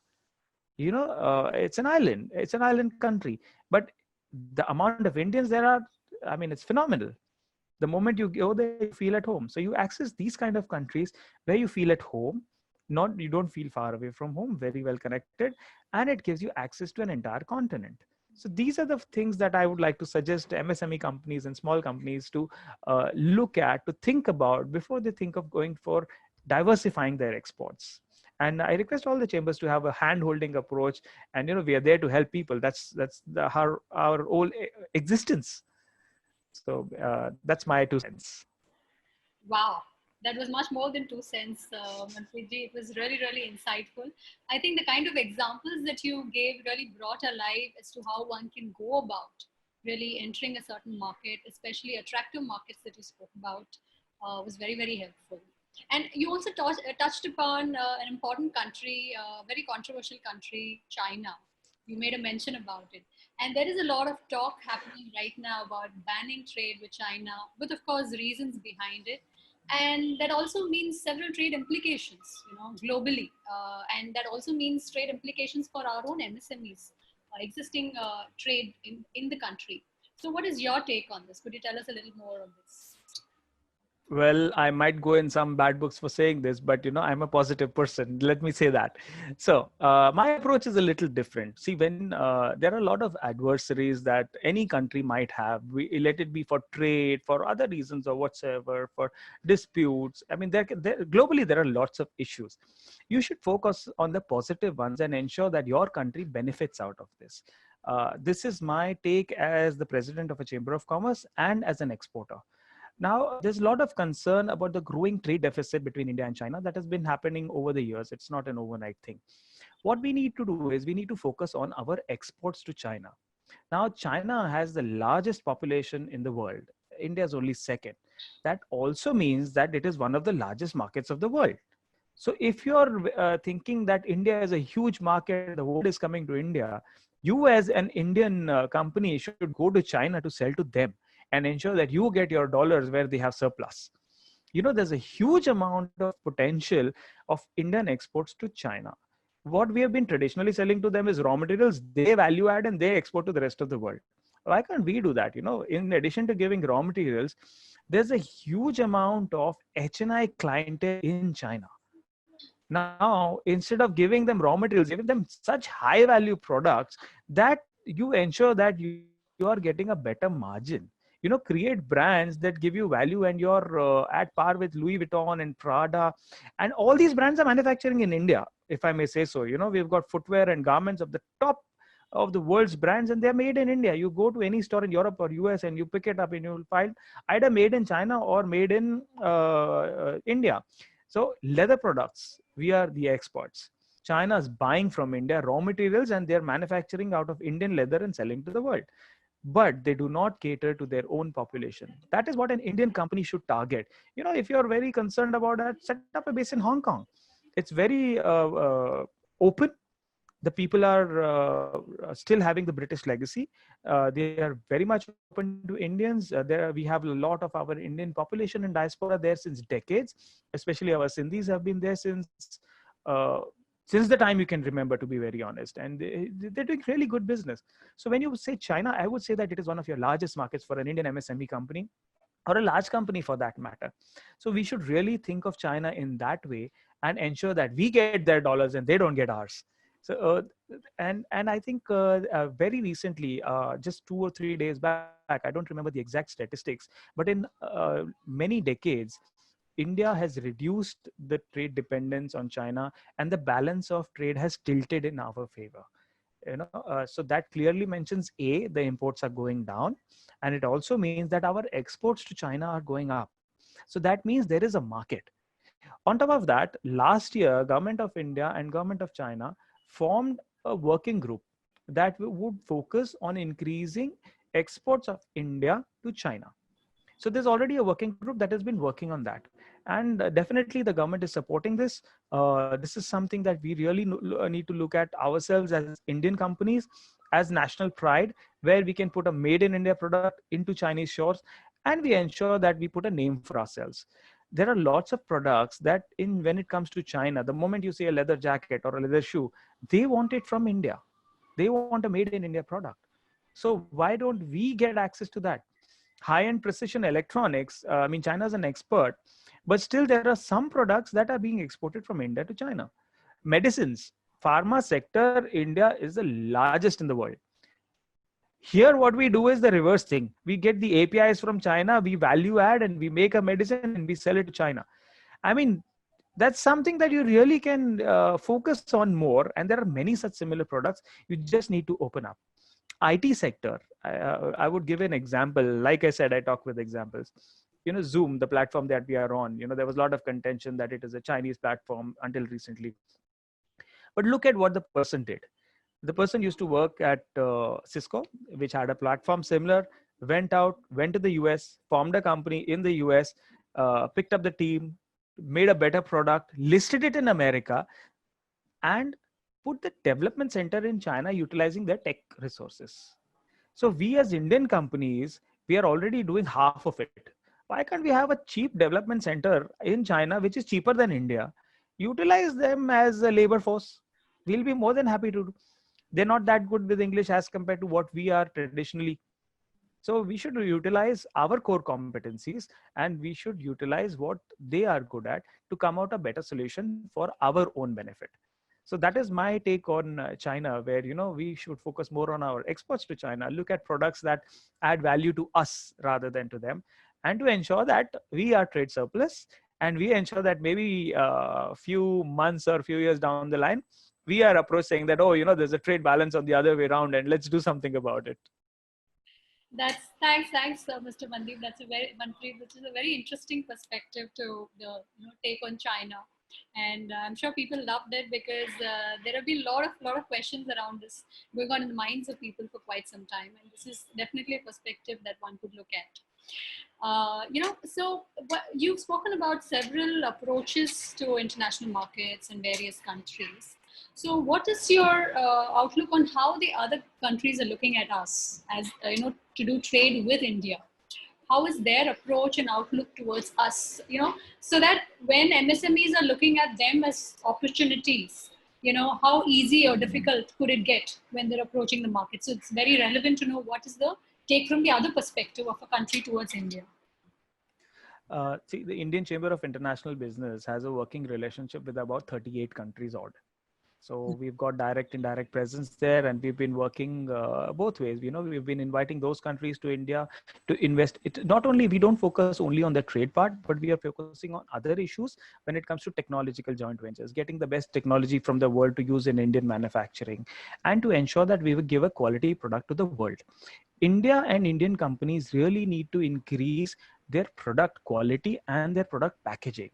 Speaker 3: It's an island. It's an island country. But the amount of Indians there are, I mean, it's phenomenal. The moment you go there, you feel at home. So you access these kind of countries where you feel at home, you don't feel far away from home, very well connected, and it gives you access to an entire continent. So these are the things that I would like to suggest MSME companies and small companies to look at, to think about before they think of going for diversifying their exports. And I request all the chambers to have a hand-holding approach. And we are there to help people. That's our whole existence. So that's my 2 cents.
Speaker 1: Wow, that was much more than 2 cents, Manpreet-ji. It was really, really insightful. I think the kind of examples that you gave really brought alive as to how one can go about really entering a certain market, especially attractive markets that you spoke about, was very, very helpful. And you also touched upon an important country, very controversial country, China. You made a mention about it. And there is a lot of talk happening right now about banning trade with China, with of course reasons behind it. And that also means several trade implications, globally. And that also means trade implications for our own MSMEs, existing trade in the country. So what is your take on this? Could you tell us a little more on this?
Speaker 3: Well, I might go in some bad books for saying this, but I'm a positive person. Let me say that. So my approach is a little different. See, when there are a lot of adversaries that any country might have, let it be for trade, for other reasons or whatsoever, for disputes. I mean, globally, there are lots of issues. You should focus on the positive ones and ensure that your country benefits out of this. This is my take as the president of a chamber of commerce and as an exporter. Now, there's a lot of concern about the growing trade deficit between India and China that has been happening over the years. It's not an overnight thing. What we need to do is we need to focus on our exports to China. Now, China has the largest population in the world. India is only second. that also means that it is one of the largest markets of the world. So if you're thinking that India is a huge market, the world is coming to India, you as an Indian company should go to China to sell to them and ensure that you get your dollars where they have surplus. There's a huge amount of potential of Indian exports to China. What we have been traditionally selling to them is raw materials, they value add and they export to the rest of the world. Why can't we do that? In addition to giving raw materials, there's a huge amount of HNI clientele in China. Now, instead of giving them raw materials, give them such high value products that you ensure that you are getting a better margin. Create brands that give you value and you're at par with Louis Vuitton and Prada. And all these brands are manufacturing in India, if I may say so. We've got footwear and garments of the top of the world's brands and they're made in India. You go to any store in Europe or US and you pick it up and you'll find either made in China or made in India. So leather products, we are the experts. China is buying from India raw materials and they're manufacturing out of Indian leather and selling to the world. But they do not cater to their own population. That is what an Indian company should target. If you're very concerned about that, set up a base in Hong Kong. It's very open. The people are still having the British legacy. They are very much open to Indians. We have a lot of our Indian population in diaspora there since decades. Especially our Sindhis have been there since the time you can remember, to be very honest. And they're doing really good business. So when you say China, I would say that it is one of your largest markets for an Indian MSME company, or a large company for that matter. So we should really think of China in that way and ensure that we get their dollars and they don't get ours. So, and I think very recently, just 2 or 3 days back, I don't remember the exact statistics, but in many decades, India has reduced the trade dependence on China and the balance of trade has tilted in our favor. So that clearly mentions the imports are going down, and it also means that our exports to China are going up. So that means there is a market. On top of that, last year, Government of India and Government of China formed a working group that would focus on increasing exports of India to China. So there's already a working group that has been working on that. And definitely the government is supporting this. This is something that we really need to look at ourselves as Indian companies, as national pride, where we can put a made in India product into Chinese shores, and we ensure that we put a name for ourselves. There are lots of products that when it comes to China, the moment you see a leather jacket or a leather shoe, they want it from India. They want a made in India product. So why don't we get access to that? High-end precision electronics, China is an expert, but still there are some products that are being exported from India to China. Medicines, pharma sector, India is the largest in the world. Here, what we do is the reverse thing. We get the APIs from China, we value add and we make a medicine and we sell it to China. That's something that you really can focus on more. And there are many such similar products. You just need to open up. IT sector, I would give an example. Like I said, I talk with examples. Zoom, the platform that we are on, there was a lot of contention that it is a Chinese platform until recently. But look at what the person did. The person used to work at Cisco, which had a platform similar, went to the US, formed a company in the US, picked up the team, made a better product, listed it in America, and put the development center in China utilizing their tech resources. So we as Indian companies, we are already doing half of it. Why can't we have a cheap development center in China, which is cheaper than India? Utilize them as a labor force. We'll be more than happy to do. They're not that good with English as compared to what we are traditionally. So we should utilize our core competencies and we should utilize what they are good at to come out a better solution for our own benefit. So that is my take on China, where, we should focus more on our exports to China, look at products that add value to us rather than to them, and to ensure that we are trade surplus, and we ensure that maybe a few months or few years down the line, we are approached saying that, there's a trade balance on the other way around and let's do something about it.
Speaker 1: Thanks, Mr. Mandeep. Manpreet, which is a very interesting perspective to take on China. And I'm sure people loved it because there have been a lot of questions around this going on in the minds of people for quite some time. And this is definitely a perspective that one could look at. So you've spoken about several approaches to international markets in various countries. So what is your outlook on how the other countries are looking at us as, to do trade with India? How is their approach and outlook towards us, so that when MSMEs are looking at them as opportunities, how easy or difficult could it get when they're approaching the market? So it's very relevant to know what is the take from the other perspective of a country towards India.
Speaker 3: See, the Indian Chamber of International Business has a working relationship with about 38 countries odd. So we've got direct, indirect presence there, and we've been working both ways. We've been inviting those countries to India to invest. It not only we don't focus only on the trade part, but we are focusing on other issues when it comes to technological joint ventures, getting the best technology from the world to use in Indian manufacturing, and to ensure that we will give a quality product to the world. India and Indian companies really need to increase their product quality and their product packaging.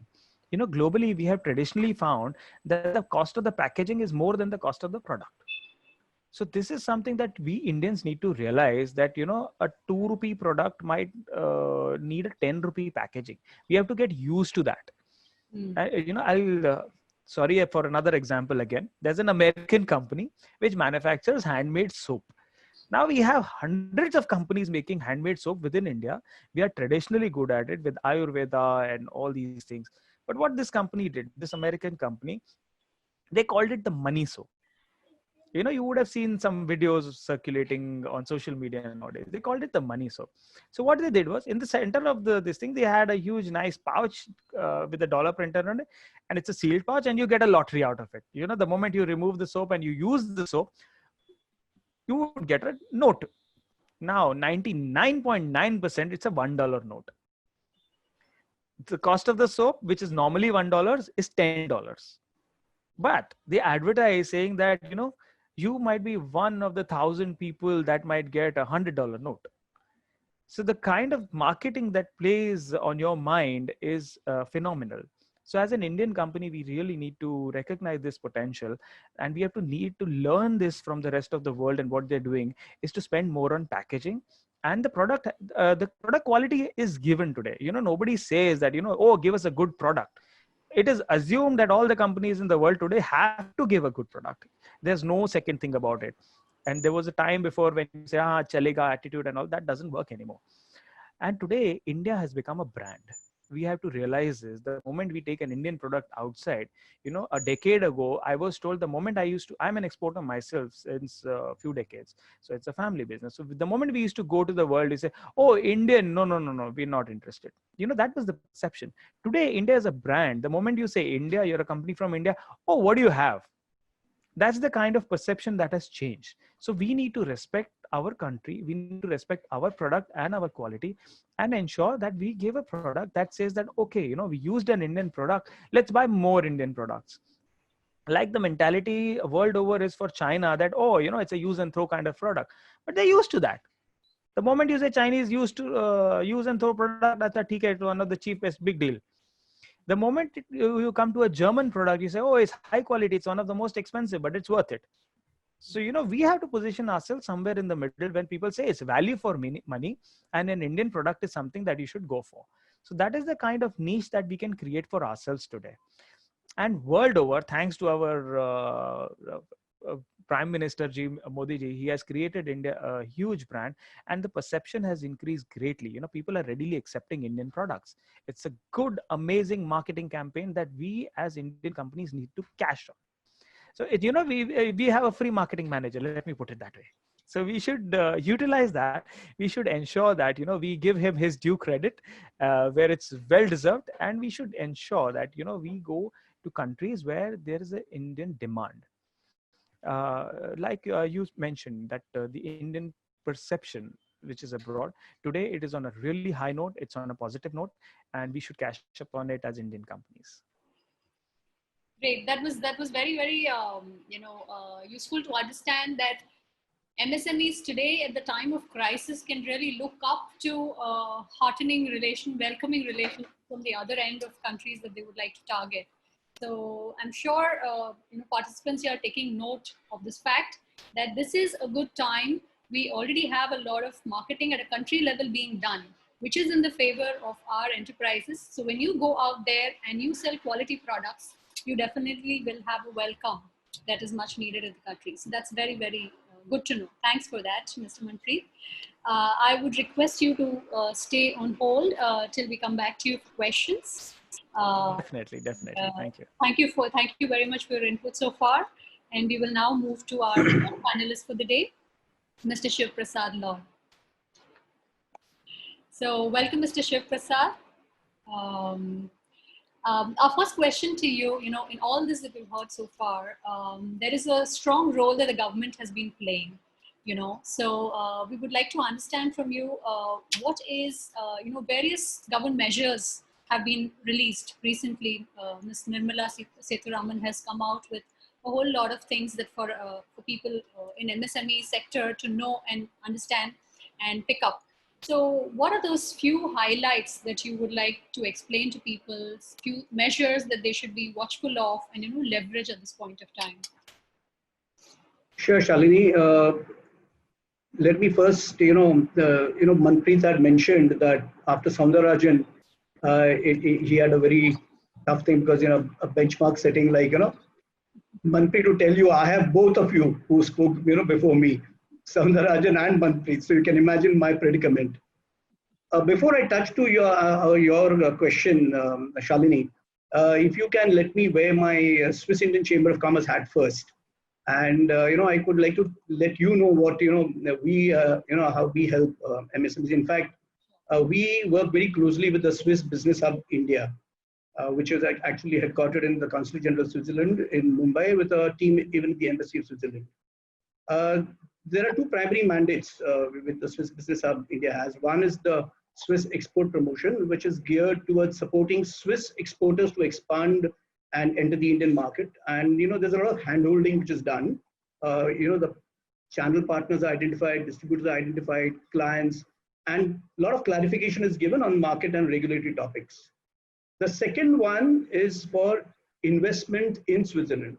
Speaker 3: Globally, we have traditionally found that the cost of the packaging is more than the cost of the product. So this is something that we Indians need to realize, that, a 2 rupee product might need a 10 rupee packaging. We have to get used to that. Sorry for another example again. There's an American company which manufactures handmade soap. Now we have hundreds of companies making handmade soap within India. We are traditionally good at it with Ayurveda and all these things. But what this company did, this American company, they called it the money soap. You would have seen some videos circulating on social media nowadays. They called it the money soap. So what they did was, in the center of this thing, they had a huge, nice pouch with a dollar printer on it. And it's a sealed pouch, and you get a lottery out of it. The moment you remove the soap and you use the soap, you would get a note. Now, 99.9%, it's a $1 note. The cost of the soap, which is normally $1, is $10. But they advertise saying that, you might be one of the 1,000 people that might get a $100 note. So the kind of marketing that plays on your mind is phenomenal. So as an Indian company, we really need to recognize this potential, and we need to learn this from the rest of the world. And what they're doing is to spend more on packaging. And the product quality is given today. Nobody says that, oh, give us a good product. It is assumed that all the companies in the world today have to give a good product. There's no second thing about it. And there was a time before when you say, chalega attitude and all, that doesn't work anymore. And today, India has become a brand. We have to realize this. The moment we take an Indian product outside, a decade ago, I was told, the moment I'm an exporter myself since a few decades. So it's a family business. So the moment we used to go to the world, we say, oh, Indian, no, we're not interested. That was the perception. Today, India is a brand. The moment you say India, you're a company from India. Oh, what do you have? That's the kind of perception that has changed. So we need to respect our country. We need to respect our product and our quality, and ensure that we give a product that says that, okay, we used an Indian product. Let's buy more Indian products. Like the mentality world over is for China that, oh, it's a use and throw kind of product. But they're used to that. The moment you say Chinese used to use and throw product, that's a ticket, one of the cheapest, big deal. The moment you come to a German product, you say, oh, it's high quality. It's one of the most expensive, but it's worth it. So, we have to position ourselves somewhere in the middle when people say it's value for money, and an Indian product is something that you should go for. So that is the kind of niche that we can create for ourselves today. And world over, thanks to our Prime Minister Modi ji, he has created India a huge brand, and the perception has increased greatly. People are readily accepting Indian products. It's a good, amazing marketing campaign that we as Indian companies need to cash on. So, we have a free marketing manager. Let me put it that way. So we should utilize that. We should ensure that, we give him his due credit where it's well deserved. And we should ensure that, we go to countries where there is an Indian demand. Like you mentioned that the Indian perception, which is abroad, today it is on a really high note. It's on a positive note, and we should cash upon it as Indian companies.
Speaker 1: Great. That was very, very useful to understand that MSMEs today at the time of crisis can really look up to heartening welcoming relation from the other end of countries that they would like to target. So I'm sure participants here are taking note of this fact that this is a good time. We already have a lot of marketing at a country level being done. which is in the favor of our enterprises. So when you go out there and you sell quality products, you definitely will have a welcome that is much needed in the country. So that's very, very good to know. Thanks for that, Mr. Manpreet. I would request you to stay on hold till we come back to you for questions.
Speaker 3: Definitely. Thank you.
Speaker 1: Thank you very much for your input so far. And we will now move to our panelist for the day, Mr. Shiv Prasad Law. So welcome, Mr. Shiv Prasad. Our first question to you, in all this that we've heard so far, there is a strong role that the government has been playing, So we would like to understand from you what is, various government measures have been released recently. Ms. Nirmala Sitharaman has come out with a whole lot of things that for people in MSME sector to know and understand and pick up. So what are those few highlights that you would like to explain to people, few measures that they should be watchful of and leverage at this point of time?
Speaker 4: Sure, Shalini. Let me first, Manpreet had mentioned that after Soundarajan, he had a very tough thing because, a benchmark setting like, Manpreet to tell you, I have both of you who spoke, before me, Soundarajan and Manpreet. So you can imagine my predicament. Before I touch to your question, Shalini, if you can let me wear my Swiss Indian Chamber of Commerce hat first. And, I could like to let you know what, we, how we help MSMEs. In fact, we work very closely with the Swiss Business Hub India, which is actually headquartered in the Consulate General of Switzerland in Mumbai with a team even at the Embassy of Switzerland. There are two primary mandates with the Swiss Business Hub India has. One is the Swiss Export Promotion, which is geared towards supporting Swiss exporters to expand and enter the Indian market. And, there's a lot of handholding which is done. The channel partners are identified, distributors are identified, clients, and a lot of clarification is given on market and regulatory topics. The second one is for investment in Switzerland.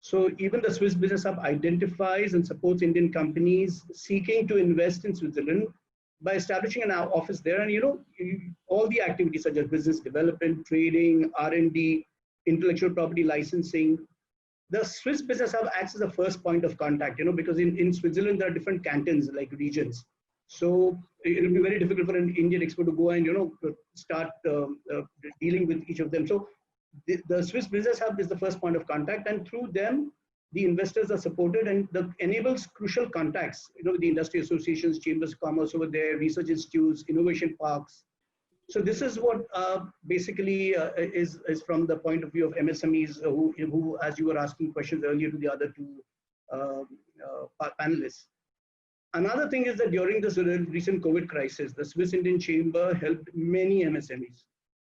Speaker 4: So even the Swiss Business Hub identifies and supports Indian companies seeking to invest in Switzerland by establishing an office there. And, all the activities such as business development, trading, R&D, intellectual property licensing, the Swiss Business Hub acts as a first point of contact, because in Switzerland, there are different cantons, like regions. So it will be very difficult for an Indian expert to go and, start dealing with each of them. So the Swiss Business Hub is the first point of contact, and through them, the investors are supported, and that enables crucial contacts, with the industry associations, chambers of commerce over there, research institutes, innovation parks. So this is what basically is from the point of view of MSMEs who, as you were asking questions earlier to the other two panelists. Another thing is that during this recent COVID crisis, the Swiss Indian Chamber helped many MSMEs.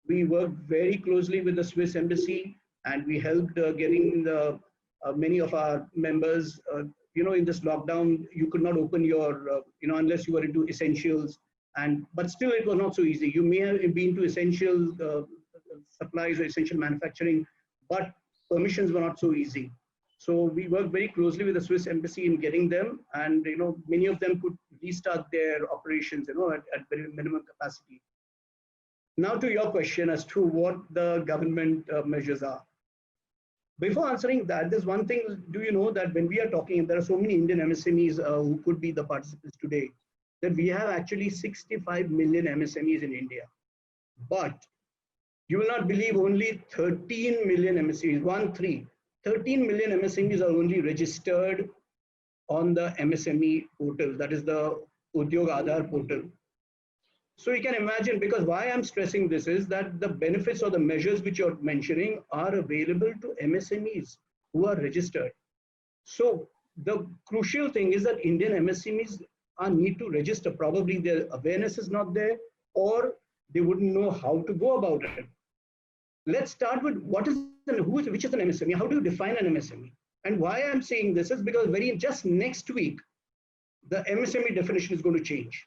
Speaker 4: We worked very closely with the Swiss Embassy, and we helped getting many of our members, in this lockdown, you could not open your, unless you were into essentials. But still it was not so easy. You may have been to essential supplies or essential manufacturing, but permissions were not so easy. So we worked very closely with the Swiss Embassy in getting them, and many of them could restart their operations, at very minimum capacity. Now to your question as to what the government measures are. Before answering that, there's one thing, do you know that when we are talking, there are so many Indian MSMEs who could be the participants today, that we have actually 65 million MSMEs in India. But you will not believe only 13 million MSMEs, 13 million MSMEs are only registered on the MSME portal, that is the Udyog Aadhaar portal. So you can imagine, because why I'm stressing this is that the benefits or the measures which you're mentioning are available to MSMEs who are registered. So the crucial thing is that Indian MSMEs need to register. Probably their awareness is not there, or they wouldn't know how to go about it. Let's start with which is an MSME? How do you define an MSME? And why I'm saying this is because just next week, the MSME definition is going to change.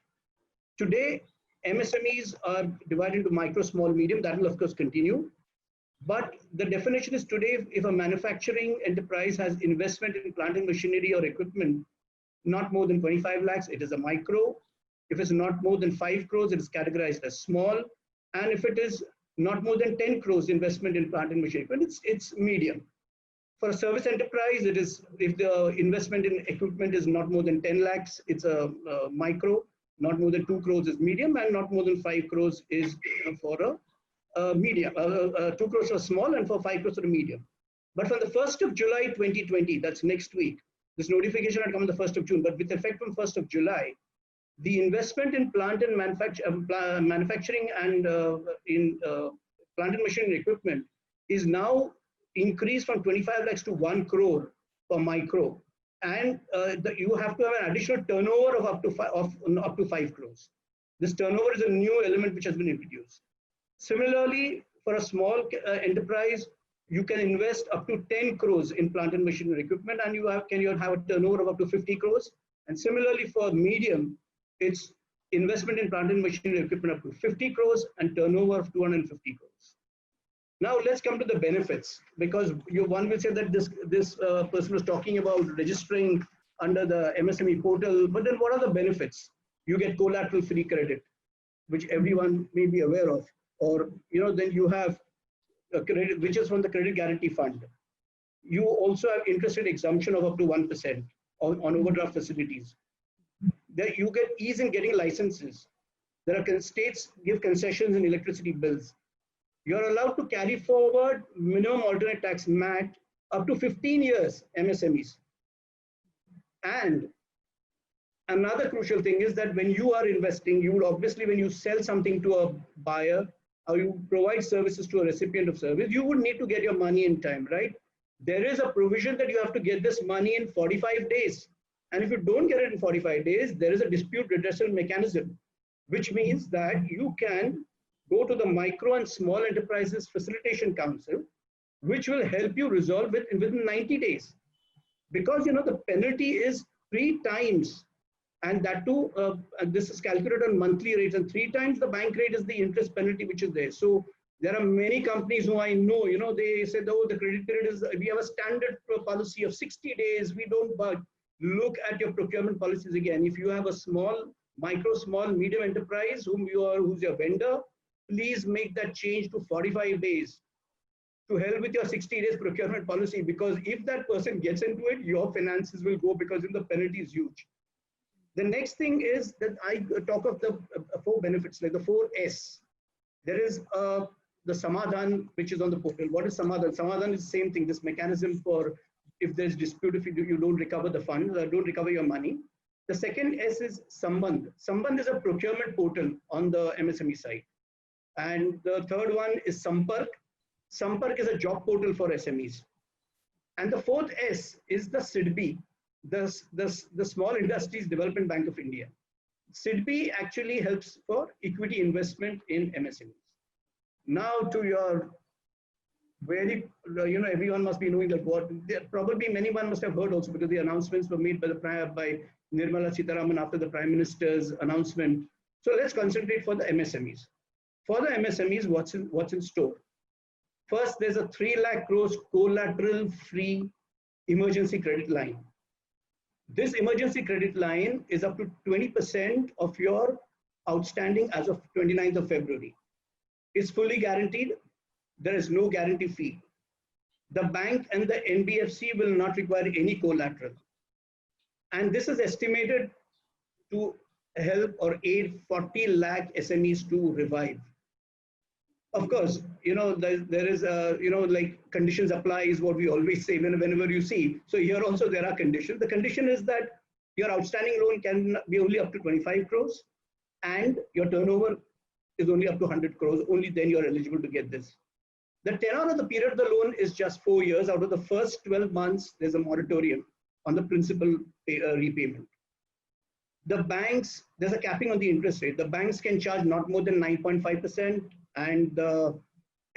Speaker 4: Today, MSMEs are divided into micro, small, medium. That will of course continue. But the definition is today, if a manufacturing enterprise has investment in plant and machinery or equipment, not more than 25 lakhs, it is a micro. If it's not more than 5 crores, it is categorized as small. And if it is not more than 10 crores investment in plant and machinery, it's medium. For a service enterprise, it is, if the investment in equipment is not more than 10 lakhs, it's a micro. Not more than 2 crores is medium, and not more than 5 crores is for a medium. 2 crores for small, and for 5 crores for a medium. But from the 1st of July 2020, that's next week, this notification had come on the 1st of June, but with effect from 1st of July, the investment in plant and manufacturing and in plant and machinery equipment is now increased from 25 lakhs to 1 crore per micro. And you have to have an additional turnover of up to 5 crores. This turnover is a new element which has been introduced. Similarly, for a small enterprise, you can invest up to 10 crores in plant and machinery equipment, and you have a turnover of up to 50 crores. And similarly, for medium, it's investment in plant and machinery equipment up to 50 crores and turnover of 250 crores. Now let's come to the benefits, because one will say that this person was talking about registering under the MSME portal, but then what are the benefits? You get collateral free credit, which everyone may be aware of, or then you have a credit which is from the Credit Guarantee Fund. You also have interest rate exemption of up to 1% on overdraft facilities. There you get ease in getting licenses. There are states give concessions in electricity bills. You're allowed to carry forward minimum alternate tax MAT up to 15 years MSMEs. And another crucial thing is that when you are investing, you would obviously, when you sell something to a buyer or you provide services to a recipient of service, you would need to get your money in time, right? There is a provision that you have to get this money in 45 days. And if you don't get it in 45 days, there is a dispute redressal mechanism, which means that you can go to the Micro and Small Enterprises Facilitation Council, which will help you resolve it within 90 days. Because the penalty is 3 times, and that too, this is calculated on monthly rates, and 3 times the bank rate is the interest penalty which is there. So there are many companies who I know, they said, oh, the credit period is, we have a standard policy of 60 days, we don't budge. Look at your procurement policies again. If you have a small, micro, small, medium enterprise who's your vendor, please make that change to 45 days to help with your 60 days procurement policy, because if that person gets into it, your finances will go, because the penalty is huge. The next thing is that I talk of the 4 benefits, like the 4 S. There is the Samadhan, which is on the portal. What is Samadhan? Samadhan is the same thing, this mechanism for if there's dispute, if you don't recover the funds, don't recover your money. The second S is Sambandh. Sambandh is a procurement portal on the MSME side. And the third one is Sampark. Sampark is a job portal for SMEs. And the 4th S is the SIDBI, the Small Industries Development Bank of India. SIDBI actually helps for equity investment in MSMEs. Now to your very, everyone must be knowing that probably anyone must have heard also, because the announcements were made by Nirmala Sitharaman after the Prime Minister's announcement. So let's concentrate for the MSMEs. For the MSMEs, what's in store? First, there's a 3 lakh crores collateral free emergency credit line. This emergency credit line is up to 20% of your outstanding as of 29th of February. It's fully guaranteed. There is no guarantee fee. The bank and the NBFC will not require any collateral. And this is estimated to help or aid 40 lakh SMEs to revive. Of course, there is like conditions apply is what we always say whenever you see. So here also there are conditions. The condition is that your outstanding loan can be only up to 25 crores and your turnover is only up to 100 crores. Only then you are eligible to get this. The tenor of the period of the loan is just 4 years. Out of the first 12 months, there's a moratorium on the principal repayment. The banks, there's a capping on the interest rate. The banks can charge not more than 9.5%. And the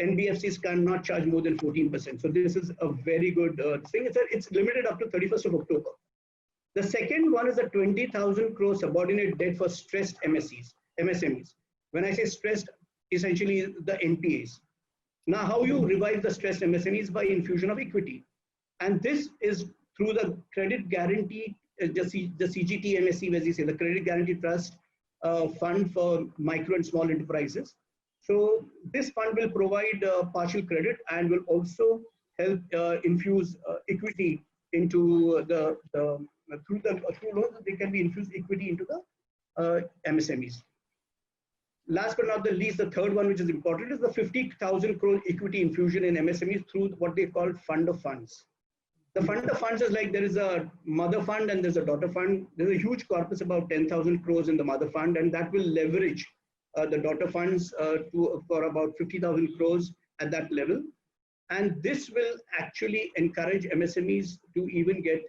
Speaker 4: NBFCs cannot charge more than 14%. So this is a very good thing. It's limited up to 31st of October. The second one is a 20,000 crore subordinate debt for stressed MSMEs. When I say stressed, essentially the NPAs. Now, how you revive the stressed MSMEs? By infusion of equity. And this is through the credit guarantee, the CGT MSC, as you say, the Credit Guarantee Trust, fund for micro and small enterprises. So this fund will provide partial credit and will also help infuse equity into through loans. They can be infused equity into the MSMEs. Last but not the least, the third one, which is important, is the 50,000 crore equity infusion in MSMEs through what they call fund of funds. The fund of funds is like there is a mother fund and there's a daughter fund. There's a huge corpus, about 10,000 crores in the mother fund, and that will leverage the daughter funds for about 50,000 crores at that level. And this will actually encourage MSMEs to even get,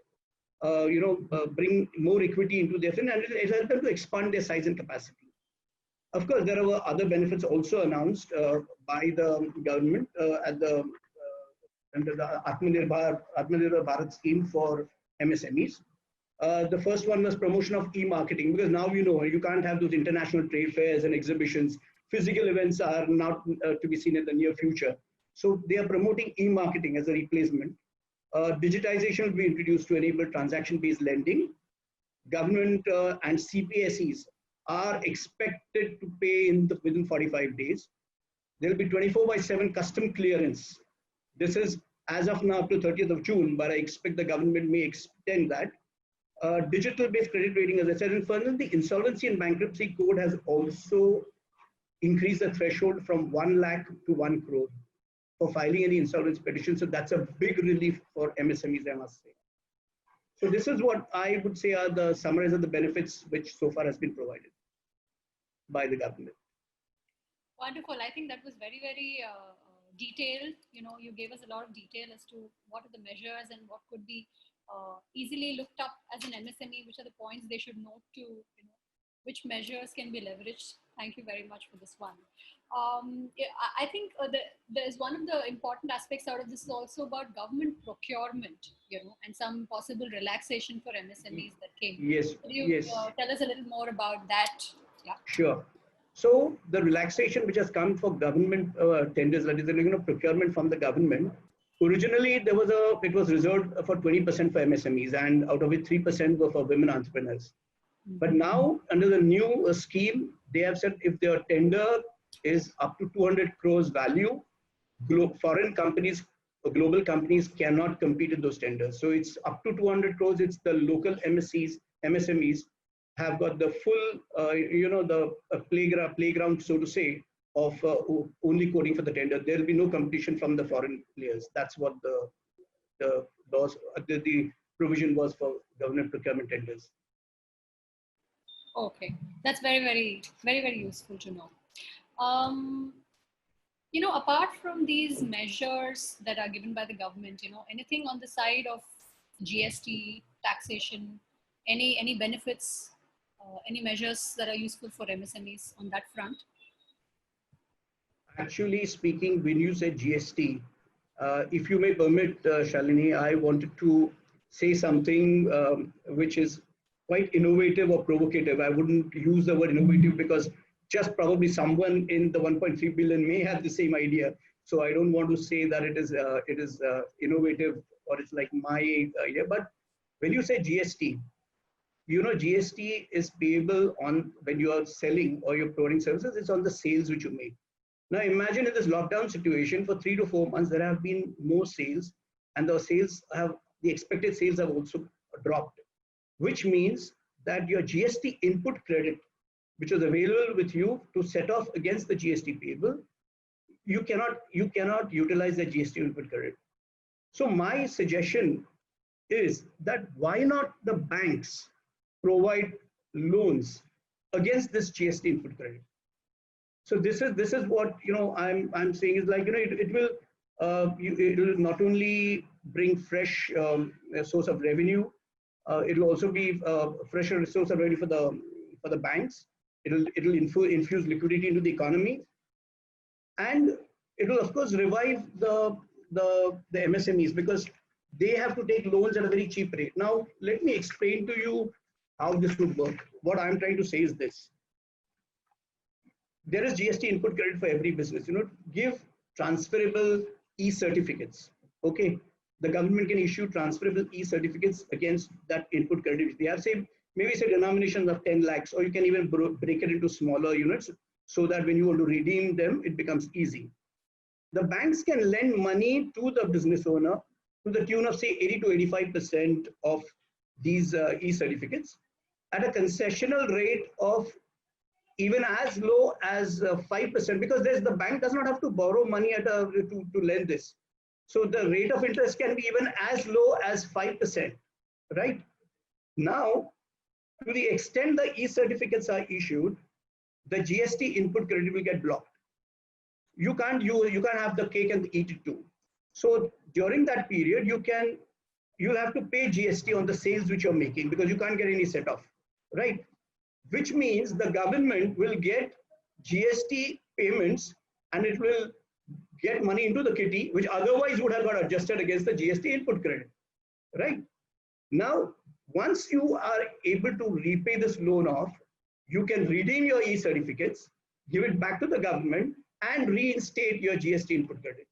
Speaker 4: bring more equity into their fund, and it will help them to expand their size and capacity. Of course, there are other benefits also announced by the government under the Atmanirbhar Bharat scheme for MSMEs. The first one was promotion of e-marketing, because now you can't have those international trade fairs and exhibitions. Physical events are not to be seen in the near future. So they are promoting e-marketing as a replacement. Digitization will be introduced to enable transaction-based lending. Government and CPSEs are expected to pay within 45 days. There will be 24/7 custom clearance. This is as of now up to 30th of June, but I expect the government may extend that. Digital-based credit rating, as I said, and further, the Insolvency and Bankruptcy Code has also increased the threshold from 1 lakh to 1 crore for filing any insolvency petition. So that's a big relief for MSMEs, I must say. So this is what I would say are the summaries of the benefits which so far has been provided by the government.
Speaker 1: Wonderful. I think that was very, very detailed. You gave us a lot of detail as to what are the measures and what could be easily looked up as an MSME, which are the points they should note to, which measures can be leveraged. Thank you very much for this one. I think there's one of the important aspects out of this is also about government procurement, and some possible relaxation for MSMEs that came.
Speaker 4: Yes.
Speaker 1: Could you
Speaker 4: yes.
Speaker 1: Tell us a little more about that? Yeah.
Speaker 4: Sure. So the relaxation which has come for government tenders, that is, procurement from the government. Originally, it was reserved for 20% for MSMEs, and out of it, 3% were for women entrepreneurs. But now, under the new scheme, they have said if their tender is up to 200 crores value, foreign companies or global companies cannot compete in those tenders. So it's up to 200 crores. It's the local MSMEs have got the full, the playground, so to say, of only quoting for the tender. There will be no competition from the foreign players. That's what the laws, the provision was for government procurement tenders.
Speaker 1: Okay, that's very, very, very, very useful to know. Apart from these measures that are given by the government, anything on the side of GST, taxation, any benefits, any measures that are useful for MSMEs on that front?
Speaker 4: Actually speaking, when you said GST, if you may permit, Shalini, I wanted to say something which is quite innovative or provocative. I wouldn't use the word innovative because just probably someone in the 1.3 billion may have the same idea. So I don't want to say that it is innovative or it's like my idea. But when you say GST, GST is payable on when you are selling or you're providing services. It's on the sales which you make. Now imagine in this lockdown situation for 3 to 4 months, there have been no sales, and the expected sales have also dropped, which means that your GST input credit, which was available with you to set off against the GST payable, you cannot utilize the GST input credit. So my suggestion is that why not the banks provide loans against this GST input credit? So this is what I'm saying is like it will not only bring fresh source of revenue, it will also be a fresher source of revenue for the banks. It will infuse liquidity into the economy, and it will of course revive the MSMEs because they have to take loans at a very cheap rate. Now let me explain to you how this would work. What I'm trying to say is this. There is GST input credit for every business. Give transferable e-certificates. Okay, the government can issue transferable e-certificates against that input credit. They have say maybe say denominations of 10 lakhs, or you can even break it into smaller units so that when you want to redeem them, it becomes easy. The banks can lend money to the business owner to the tune of say 80 to 85% of these e-certificates at a concessional rate of even as low as 5%, because the bank does not have to borrow money to lend this. So the rate of interest can be even as low as 5%, right? Now, to the extent the e-certificates are issued, the GST input credit will get blocked. You can't have the cake and eat it too. So during that period, you'll have to pay GST on the sales which you're making, because you can't get any set off, right? Which means the government will get GST payments and it will get money into the kitty, which otherwise would have got adjusted against the GST input credit, right? Now, once you are able to repay this loan off, you can redeem your e-certificates, give it back to the government, and reinstate your GST input credit.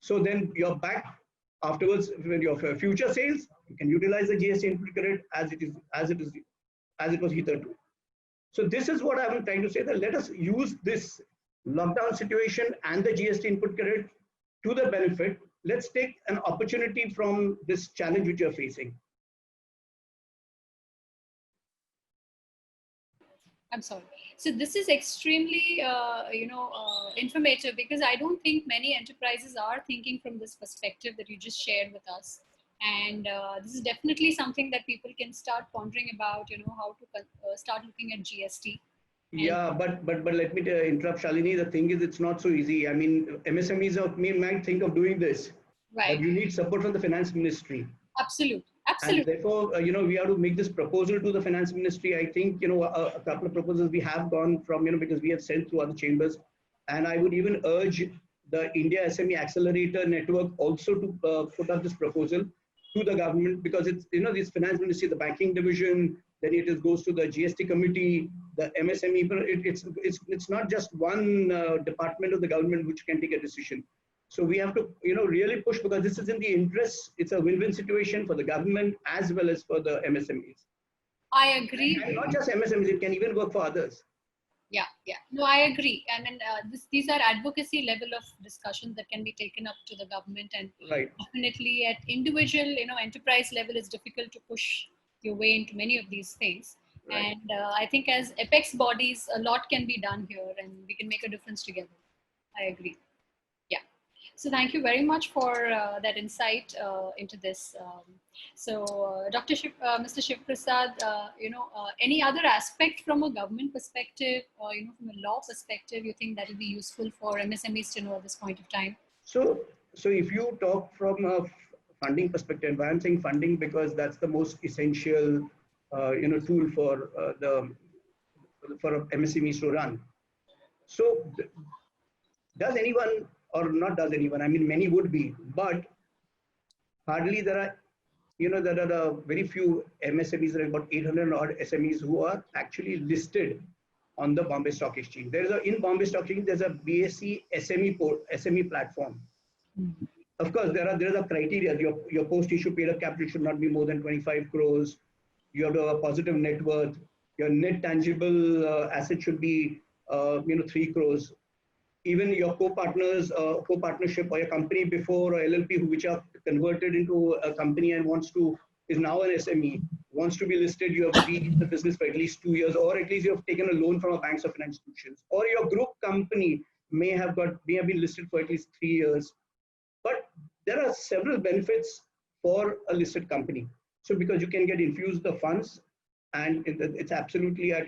Speaker 4: So then you're back afterwards when your future sales, you can utilize the GST input credit as it was hitherto. So this is what I'm trying to say, that let us use this lockdown situation and the GST input credit to the benefit. Let's take an opportunity from this challenge which you're facing.
Speaker 1: I'm sorry. So this is extremely, informative, because I don't think many enterprises are thinking from this perspective that you just shared with us. And this is definitely something that people can start pondering about, how to start looking at GST.
Speaker 4: Yeah, but let me interrupt, Shalini. The thing is, it's not so easy. I mean, MSMEs might think of doing this,
Speaker 1: right?
Speaker 4: But you need support from the finance ministry.
Speaker 1: Absolutely.
Speaker 4: And therefore, we have to make this proposal to the finance ministry. I think, a couple of proposals we have gone from, because we have sent to other chambers. And I would even urge the India SME Accelerator Network also to put up this proposal to the government, because it's, this finance ministry, the banking division, then it goes to the GST committee, the MSME. It's not just one department of the government which can take a decision. So we have to, really push, because this is in the interest. It's a win-win situation for the government as well as for the MSMEs.
Speaker 1: I agree.
Speaker 4: And not just MSMEs, it can even work for others.
Speaker 1: Yeah. No, I agree. And these are advocacy level of discussions that can be taken up to the government, and
Speaker 4: right.
Speaker 1: Definitely at individual, enterprise level, it's difficult to push your way into many of these things. Right. And I think as apex bodies, a lot can be done here, and we can make a difference together. I agree. Yeah. So thank you very much for that insight into this. Mr. Shiv Prasad, any other aspect from a government perspective, from a law perspective, you think that will be useful for MSMEs to know at this point of time?
Speaker 4: So if you talk from a funding perspective, I'm saying funding because that's the most essential, tool for MSMEs to run. So does anyone, or not does anyone, I mean, many would be, but hardly there are, there are very few MSMEs, there are about 800 odd SMEs who are actually listed on the Bombay Stock Exchange. In Bombay Stock Exchange, there's a BSE SME platform. Mm-hmm. Of course, there are criteria. Your post-issue paid-up capital should not be more than 25 crores. You have to have a positive net worth. Your net tangible asset should be, 3 crores. Even your co-partnership or your company before, or LLP, which are converted into a company and is now an SME, wants to be listed, you have to be in the business for at least 2 years, or at least you have taken a loan from a bank or financial institutions, or your group company may have been listed for at least 3 years. But there are several benefits for a listed company. So because you can get infused the funds, and it's absolutely at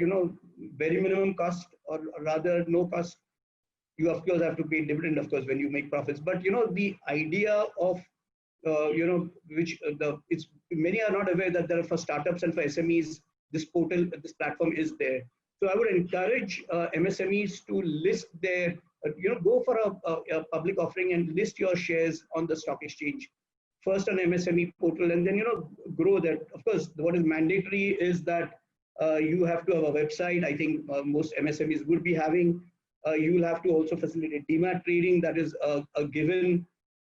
Speaker 4: very minimum cost, or rather no cost. You of course have to pay dividend, of course, when you make profits. But the idea of many are not aware that there are for startups and for SMEs, this platform is there. So I would encourage MSMEs to list their, go for a public offering and list your shares on the stock exchange. First on MSME portal, and then grow that. Of course, what is mandatory is that you have to have a website. I think most MSMEs would be having. You will have to also facilitate demat trading. That is a given.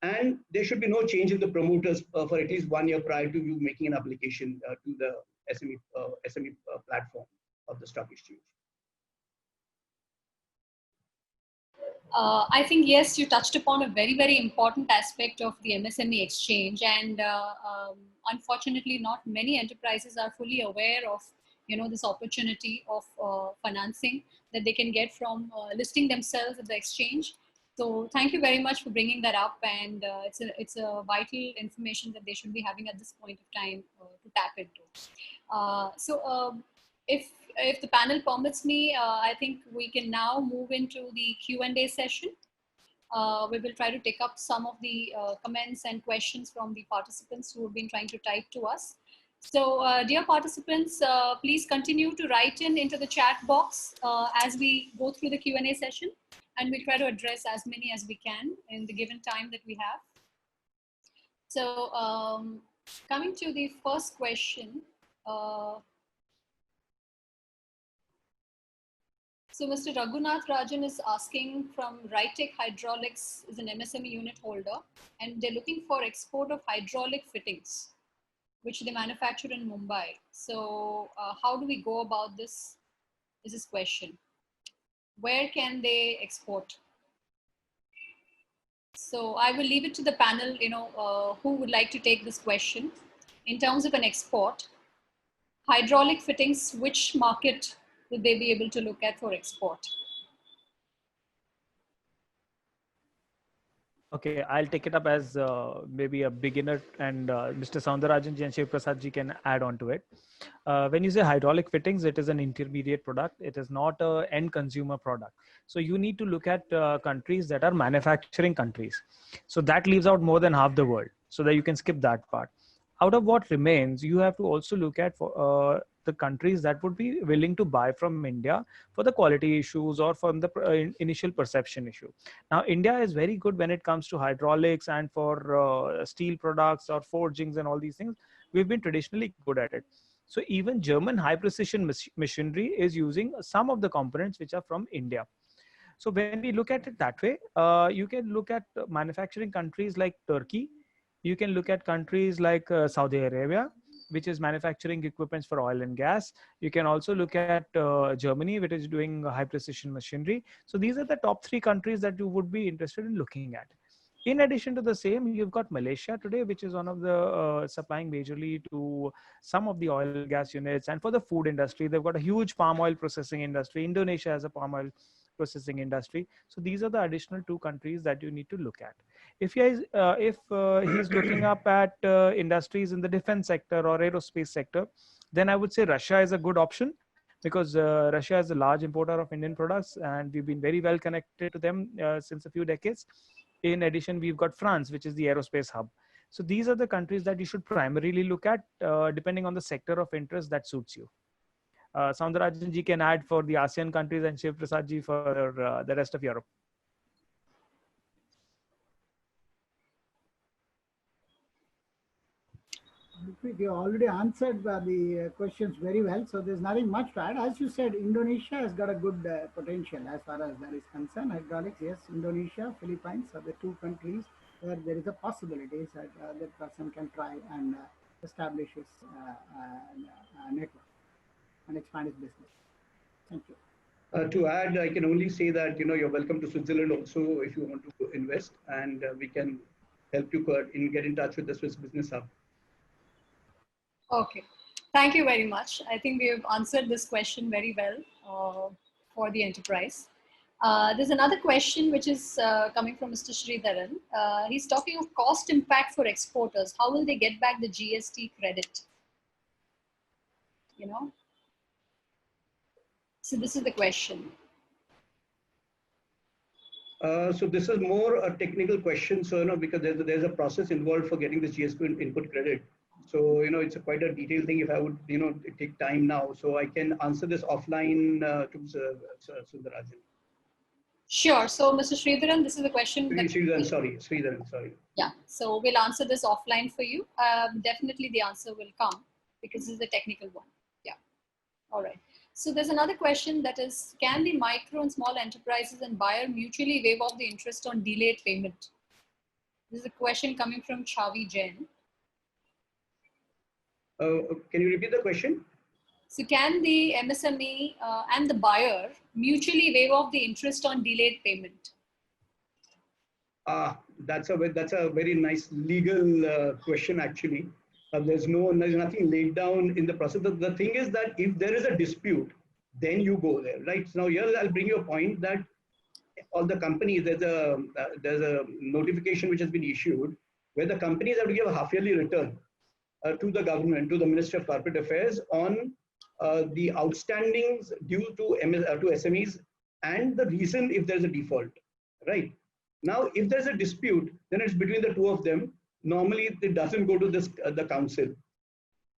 Speaker 4: And there should be no change in the promoters for at least 1 year prior to you making an application to the SME platform of the stock exchange.
Speaker 1: I think, yes, you touched upon a very, very important aspect of the MSME exchange. And unfortunately, not many enterprises are fully aware of, this opportunity of financing that they can get from listing themselves at the exchange. So thank you very much for bringing that up. And it's a vital information that they should be having at this point of time to tap into. If the panel permits me, I think we can now move into the Q&A session. We will try to take up some of the comments and questions from the participants who have been trying to type to us. So dear participants, please continue to write into the chat box as we go through the Q&A session, and we'll try to address as many as we can in the given time that we have. So coming to the first question, so Mr. Raghunath Rajan is asking from Ritech Hydraulics, is an MSME unit holder, and they're looking for export of hydraulic fittings, which they manufacture in Mumbai. So how do we go about this? Is his question. Where can they export? So I will leave it to the panel, who would like to take this question. In terms of an export, hydraulic fittings, which market would they be able to look at for export?
Speaker 3: Okay, I'll take it up as maybe a beginner, and Mr. Soundarajan ji and Shiv Prasad ji can add on to it. When you say hydraulic fittings, it is an intermediate product. It is not an end consumer product. So you need to look at countries that are manufacturing countries. So that leaves out more than half the world, so that you can skip that part. Out of what remains, you have to also look at the countries that would be willing to buy from India for the quality issues or from the initial perception issue. Now, India is very good when it comes to hydraulics and for steel products or forgings and all these things. We've been traditionally good at it. So even German high precision machinery is using some of the components which are from India. So when we look at it that way, you can look at manufacturing countries like Turkey. You can look at countries like Saudi Arabia, which is manufacturing equipments for oil and gas. You can also look at Germany, which is doing high precision machinery. So these are the top 3 countries that you would be interested in looking at. In addition to the same, you've got Malaysia today, which is one of the supplying majorly to some of the oil and gas units. And for the food industry, they've got a huge palm oil processing industry. Indonesia has a palm oil processing industry. So these are the additional 2 countries that you need to look at. If he's looking up at industries in the defense sector or aerospace sector, then I would say Russia is a good option, because Russia is a large importer of Indian products, and we've been very well connected to them since a few decades. In addition, we've got France, which is the aerospace hub. So these are the countries that you should primarily look at, depending on the sector of interest that suits you. Soundarajan ji can add for the ASEAN countries, and Shiv Prasad ji for the rest of Europe.
Speaker 2: You already answered the questions very well, so there's nothing much to add. As you said, Indonesia has got a good potential as far as that is concerned. Hydraulics, yes, Indonesia, Philippines are the 2 countries where there is a possibility that that person can try and establish his network and expand his business. Thank you.
Speaker 4: To add, I can only say that you're welcome to Switzerland also if you want to invest, and we can help you get in touch with the Swiss Business Hub.
Speaker 1: Okay, thank you very much. I think we have answered this question very well for the enterprise. There's another question which is coming from Mr. Sridharan. He's talking of cost impact for exporters. How will they get back the GST credit? So this is the question.
Speaker 4: So this is more a technical question, so because there's a process involved for getting this GST input credit. So it's quite a detailed thing. If I would take time now, so I can answer this offline to Sundarajan.
Speaker 1: Sure. So Mr. Sridharan, this is the question.
Speaker 4: Sridharan, sorry.
Speaker 1: Yeah. So we'll answer this offline for you. Definitely the answer will come, because this is a technical one. Yeah. All right. So there's another question that is, can the micro and small enterprises and buyer mutually waive off the interest on delayed payment? This is a question coming from Chavi Jain.
Speaker 4: Can you repeat the question?
Speaker 1: So can the MSME and the buyer mutually waive off the interest on delayed payment?
Speaker 4: That's a very nice legal question actually. There's nothing laid down in the process. The thing is that if there is a dispute, then you go there, right? So now here I'll bring you a point that all the companies, there's a notification which has been issued where the companies have to give a half-yearly return to the government, to the Ministry of Corporate Affairs on the outstandings due to SMEs and the reason if there's a default, right? Now, if there's a dispute, then it's between the two of them. Normally, it doesn't go to the council.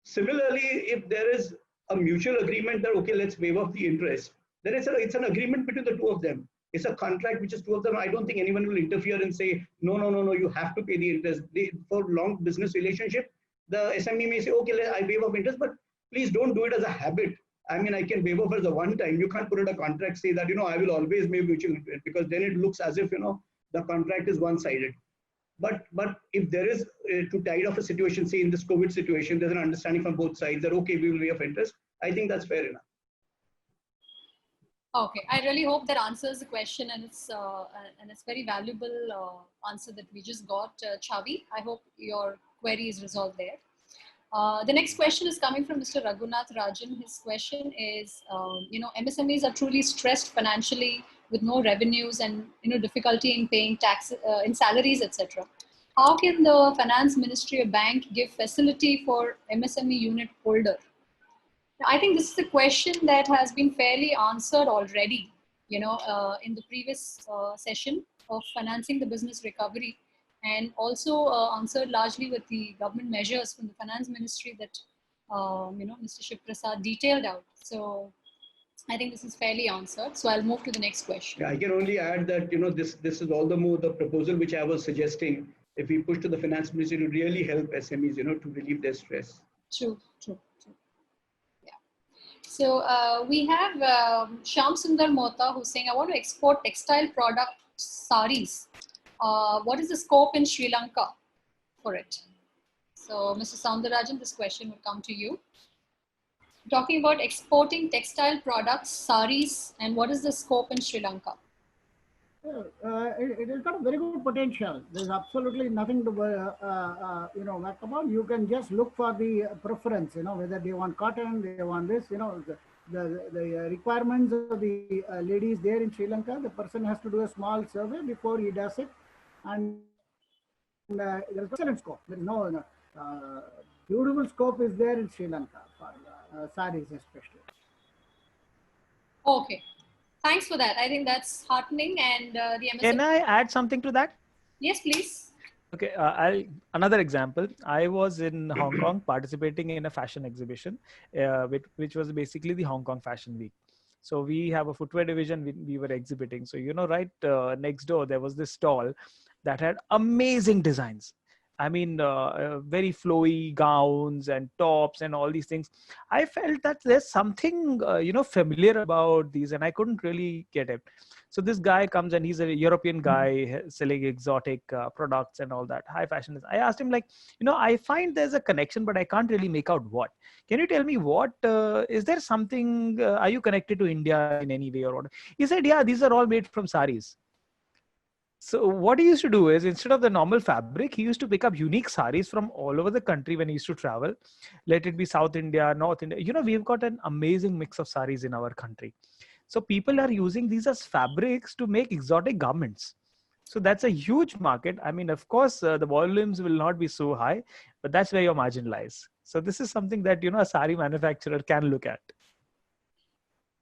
Speaker 4: Similarly, if there is a mutual agreement that, okay, let's waive off the interest, then it's an agreement between the two of them. It's a contract which is two of them. I don't think anyone will interfere and say, no, you have to pay the interest. For long business relationship, the SME may say, okay, I waive off interest, but please don't do it as a habit. I mean, I can waive off as a one time. You can't put in a contract, say that, I will always waive mutual interest, because then it looks as if, the contract is one-sided. But if there is, to tide off a situation, say in this COVID situation, there's an understanding from both sides that, okay, we will waive interest, I think that's fair enough.
Speaker 1: Okay, I really hope that answers the question, and it's very valuable answer that we just got, Chavi. I hope your query is resolved there. The next question is coming from Mr. Raghunath Rajan. His question is, MSMEs are truly stressed financially with no revenues and difficulty in paying tax, in salaries, etc. How can the Finance Ministry or bank give facility for MSME unit holder? I think this is a question that has been fairly answered already, in the previous session of financing the business recovery, and also answered largely with the government measures from the Finance Ministry that, Mr. Shiv Prasad detailed out. So I think this is fairly answered. So I'll move to the next question.
Speaker 4: Yeah, I can only add that, this is all the more the proposal which I was suggesting. If we push to the Finance Ministry to really help SMEs, to relieve their stress.
Speaker 1: True. So we have Shyam Sundar Mohta who's saying, I want to export textile product saris. What is the scope in Sri Lanka for it? So Mr. Soundarajan, this question would come to you. Talking about exporting textile products, saris, and what is the scope in Sri Lanka?
Speaker 2: It has got a very good potential. There's absolutely nothing to work about. You can just look for the preference, whether they want cotton, they want this, the requirements of the ladies there in Sri Lanka. The person has to do a small survey before he does it, and there's excellent scope. There is no beautiful scope is there in Sri Lanka for saris especially.
Speaker 1: Okay. Thanks for that. I think that's heartening. And the MSME.
Speaker 3: Can I add something to that?
Speaker 1: Yes, please.
Speaker 3: Okay, another example. I was in Hong Kong participating in a fashion exhibition, which was basically the Hong Kong Fashion Week. So we have a footwear division we were exhibiting. So, right next door, there was this stall that had amazing designs. I mean, very flowy gowns and tops and all these things. I felt that there's something, familiar about these, and I couldn't really get it. So this guy comes and he's a European guy selling exotic products and all that, high fashion. I asked him, I find there's a connection, but I can't really make out what. Can you tell me what, is there something, are you connected to India in any way or what? He said, yeah, these are all made from saris. So what he used to do is, instead of the normal fabric, he used to pick up unique saris from all over the country when he used to travel. Let it be South India, North India. We've got an amazing mix of saris in our country. So people are using these as fabrics to make exotic garments. So that's a huge market. I mean, of course, the volumes will not be so high, but that's where your margin lies. So this is something that, a sari manufacturer can look at.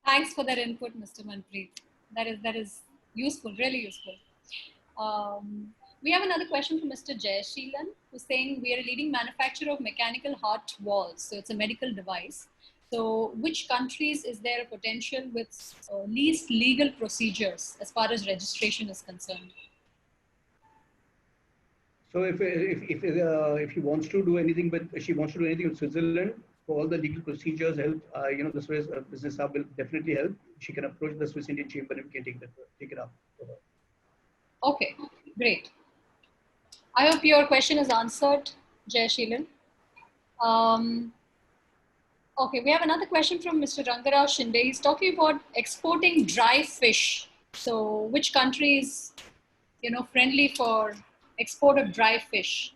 Speaker 1: Thanks for that input, Mr. Manpreet. That is useful, really useful. We have another question from Mr. Jayashilan, who's saying we are a leading manufacturer of mechanical heart valves. So it's a medical device. So which countries is there a potential with least legal procedures as far as registration is concerned?
Speaker 4: So if he wants to do anything, she wants to do anything with Switzerland, for all the legal procedures help, the Swiss Business Hub will definitely help. She can approach the Swiss Indian Chamber and we can take it up for her.
Speaker 1: Okay, great. I hope your question is answered, Jayashilan. Okay, we have another question from Mr. Rangarao Shinde. He's talking about exporting dry fish. So which country is, friendly for export of dry fish?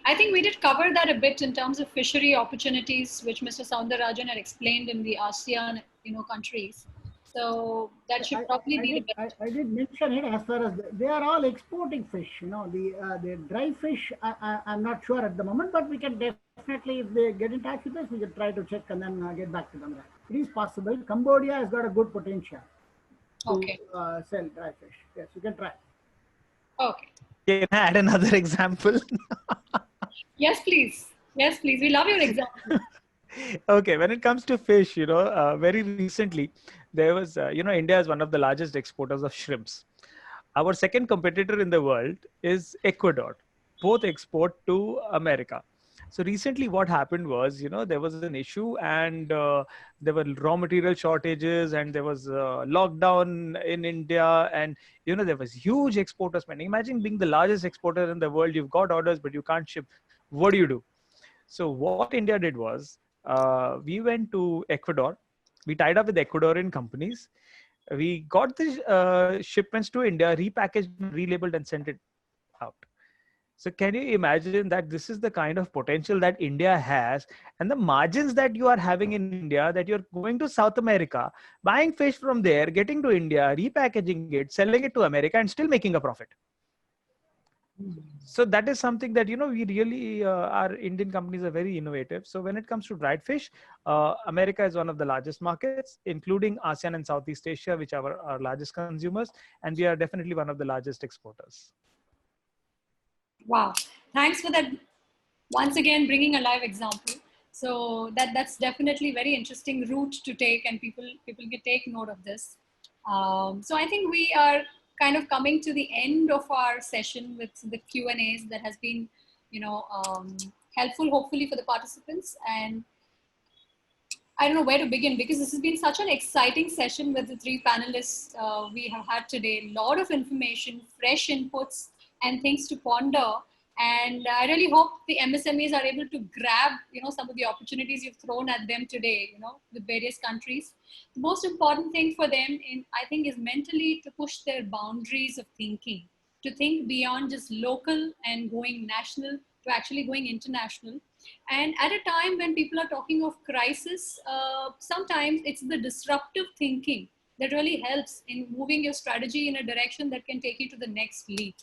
Speaker 1: I think we did cover that a bit in terms of fishery opportunities, which Mr. Soundararajan had explained in the ASEAN, countries. So that should probably be the best.
Speaker 2: I did mention it as far as they are all exporting fish. The dry fish. I'm not sure at the moment, but we can definitely, if they get in touch with us, we can try to check and then get back to them. It is possible. Cambodia has got a good potential to sell dry fish. Yes, you can try.
Speaker 1: Okay.
Speaker 3: Can I add another example?
Speaker 1: Yes, please. Yes, please. We love your example.
Speaker 3: Okay, when it comes to fish, very recently there was, India is one of the largest exporters of shrimps. Our second competitor in the world is Ecuador. Both export to America. So recently what happened was, there was an issue and there were raw material shortages and there was lockdown in India and, there was huge exporter spending. Imagine being the largest exporter in the world, you've got orders, but you can't ship. What do? So what India did was, we went to Ecuador. We tied up with Ecuadorian companies. We got the shipments to India, repackaged, relabeled, and sent it out. So can you imagine that this is the kind of potential that India has and the margins that you are having in India, that you're going to South America, buying fish from there, getting to India, repackaging it, selling it to America, and still making a profit. So that is something that, we really, our Indian companies are very innovative. So when it comes to dried fish, America is one of the largest markets, including ASEAN and Southeast Asia, which are our largest consumers. And we are definitely one of the largest exporters.
Speaker 1: Wow. Thanks for that. Once again, bringing a live example. So that's definitely very interesting route to take, and people can take note of this. So I think we are kind of coming to the end of our session with the Q&As that has been, helpful, hopefully, for the participants. And I don't know where to begin, because this has been such an exciting session with the three panelists we have had today. A lot of information, fresh inputs, and things to ponder. And I really hope the MSMEs are able to grab, some of the opportunities you've thrown at them today, with various countries. The most important thing for them, I think, is mentally to push their boundaries of thinking, to think beyond just local and going national to actually going international. And at a time when people are talking of crisis, sometimes it's the disruptive thinking that really helps in moving your strategy in a direction that can take you to the next leap,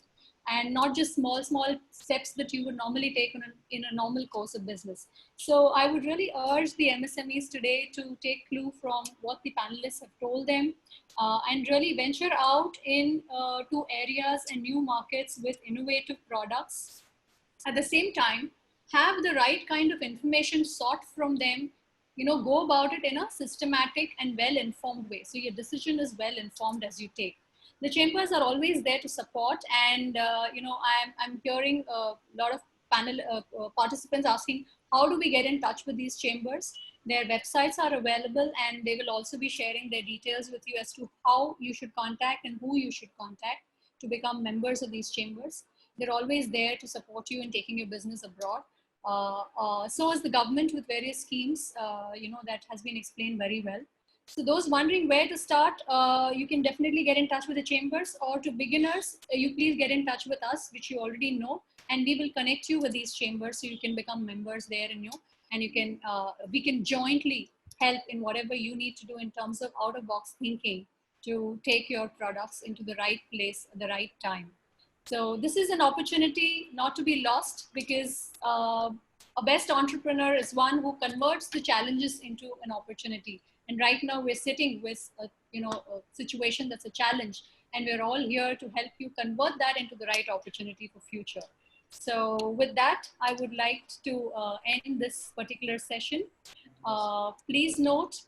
Speaker 1: and not just small steps that you would normally take in a normal course of business. So I would really urge the MSMEs today to take clue from what the panelists have told them, and really venture out in to areas and new markets with innovative products. At the same time, have the right kind of information sought from them, go about it in a systematic and well-informed way. So your decision is well-informed as you take. The chambers are always there to support, and I'm hearing a lot of panel participants asking, how do we get in touch with these chambers? Their websites are available, and they will also be sharing their details with you as to how you should contact and who you should contact to become members of these chambers. They're always there to support you in taking your business abroad. So is the government with various schemes, that has been explained very well. So those wondering where to start, you can definitely get in touch with the chambers, or to beginners, you please get in touch with us, which you already know, and we will connect you with these chambers so you can become members there, and you can, we can jointly help in whatever you need to do in terms of out-of-box thinking to take your products into the right place at the right time. So this is an opportunity not to be lost, because a best entrepreneur is one who converts the challenges into an opportunity. And right now we're sitting with a situation that's a challenge, and we're all here to help you convert that into the right opportunity for future. So with that, I would like to end this particular session. Please note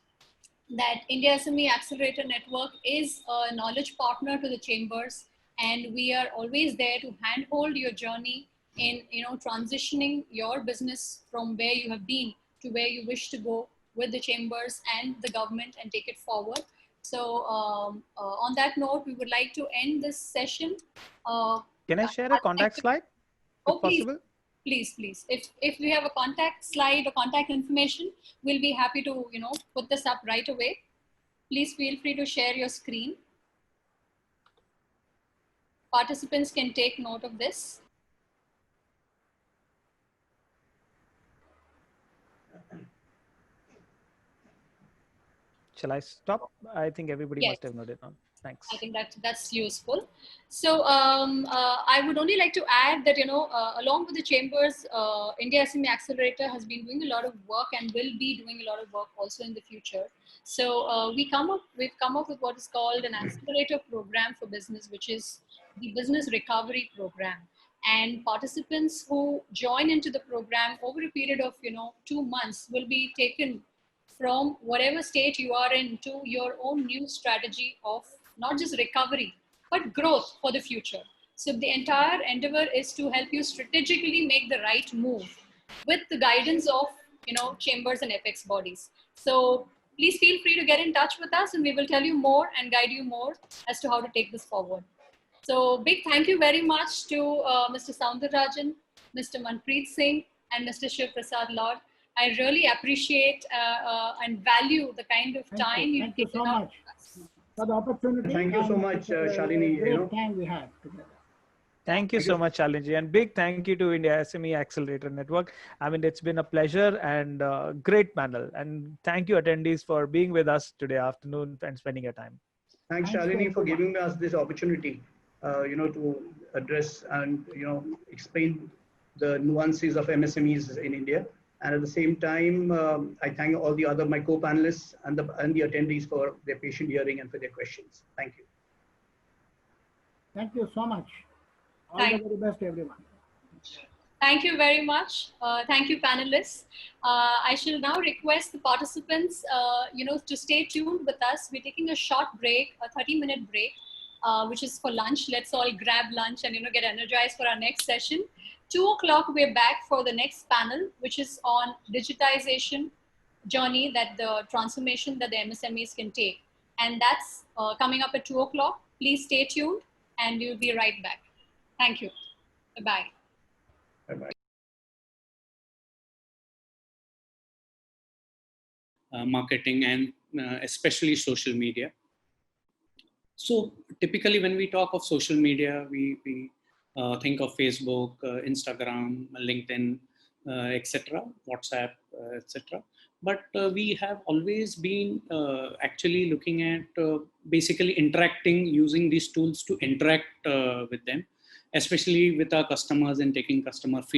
Speaker 1: that India SME Accelerator Network is a knowledge partner to the chambers, and we are always there to handhold your journey in transitioning your business from where you have been to where you wish to go with the chambers and the government, and take it forward. So on that note, we would like to end this session.
Speaker 3: Can I share a contact slide?
Speaker 1: Oh, please.
Speaker 3: possible?
Speaker 1: Please. If we have a contact slide or contact information, we'll be happy to, put this up right away. Please feel free to share your screen. Participants can take note of this.
Speaker 3: Shall I stop? I think everybody
Speaker 1: Yes.
Speaker 3: must have noted down. Thanks.
Speaker 1: I think that's useful. So I would only like to add that, along with the Chambers, India SME Accelerator has been doing a lot of work and will be doing a lot of work also in the future. So we've come up with what is called an accelerator program for business, which is the Business Recovery Program. And participants who join into the program over a period of, 2 months will be taken from whatever state you are in to your own new strategy of not just recovery, but growth for the future. So the entire endeavor is to help you strategically make the right move with the guidance of, chambers and apex bodies. So please feel free to get in touch with us and we will tell you more and guide you more as to how to take this forward. So big thank you very much to Mr. Soundararajan, Mr. Manpreet Singh, and Mr. Shiv Prasad Lord. I really appreciate and value the kind of time you've
Speaker 2: Thank you so
Speaker 1: taken out
Speaker 2: much for the opportunity.
Speaker 4: Thank you so
Speaker 2: and
Speaker 4: much,
Speaker 2: it's a
Speaker 4: Shalini.
Speaker 2: Great time we had together.
Speaker 3: Thank you so much, Shalini, and big thank you to India SME Accelerator Network. I mean, it's been a pleasure and great panel. And thank you, attendees, for being with us today afternoon and spending your time.
Speaker 4: Thanks,
Speaker 2: Thanks,
Speaker 4: Shalini, for
Speaker 2: everyone.
Speaker 4: giving us this opportunity, to address and, explain the nuances of MSMEs in India. And at the same time, I thank all the other, my co-panelists and the attendees for their patient hearing and for their questions. Thank you.
Speaker 2: Thank you so much. All
Speaker 1: Thank-
Speaker 2: the very best, everyone.
Speaker 1: Thank you very much. Thank you, panelists. I shall now request the participants, to stay tuned with us. We're taking a short break, a 30-minute break, which is for lunch. Let's all grab lunch and, get energized for our next session. 2 o'clock, we're back for the next panel, which is on digitization journey, that the transformation that the MSMEs can take. And that's coming up at 2 o'clock. Please stay tuned and we'll be right back. Thank you. Bye-bye.
Speaker 4: Bye-bye.
Speaker 5: Marketing and especially social media. So typically when we talk of social media, we think of Facebook, Instagram, LinkedIn, etc., WhatsApp, etc. But we have always been actually looking at basically interacting, using these tools to interact with them, especially with our customers and taking customer feedback.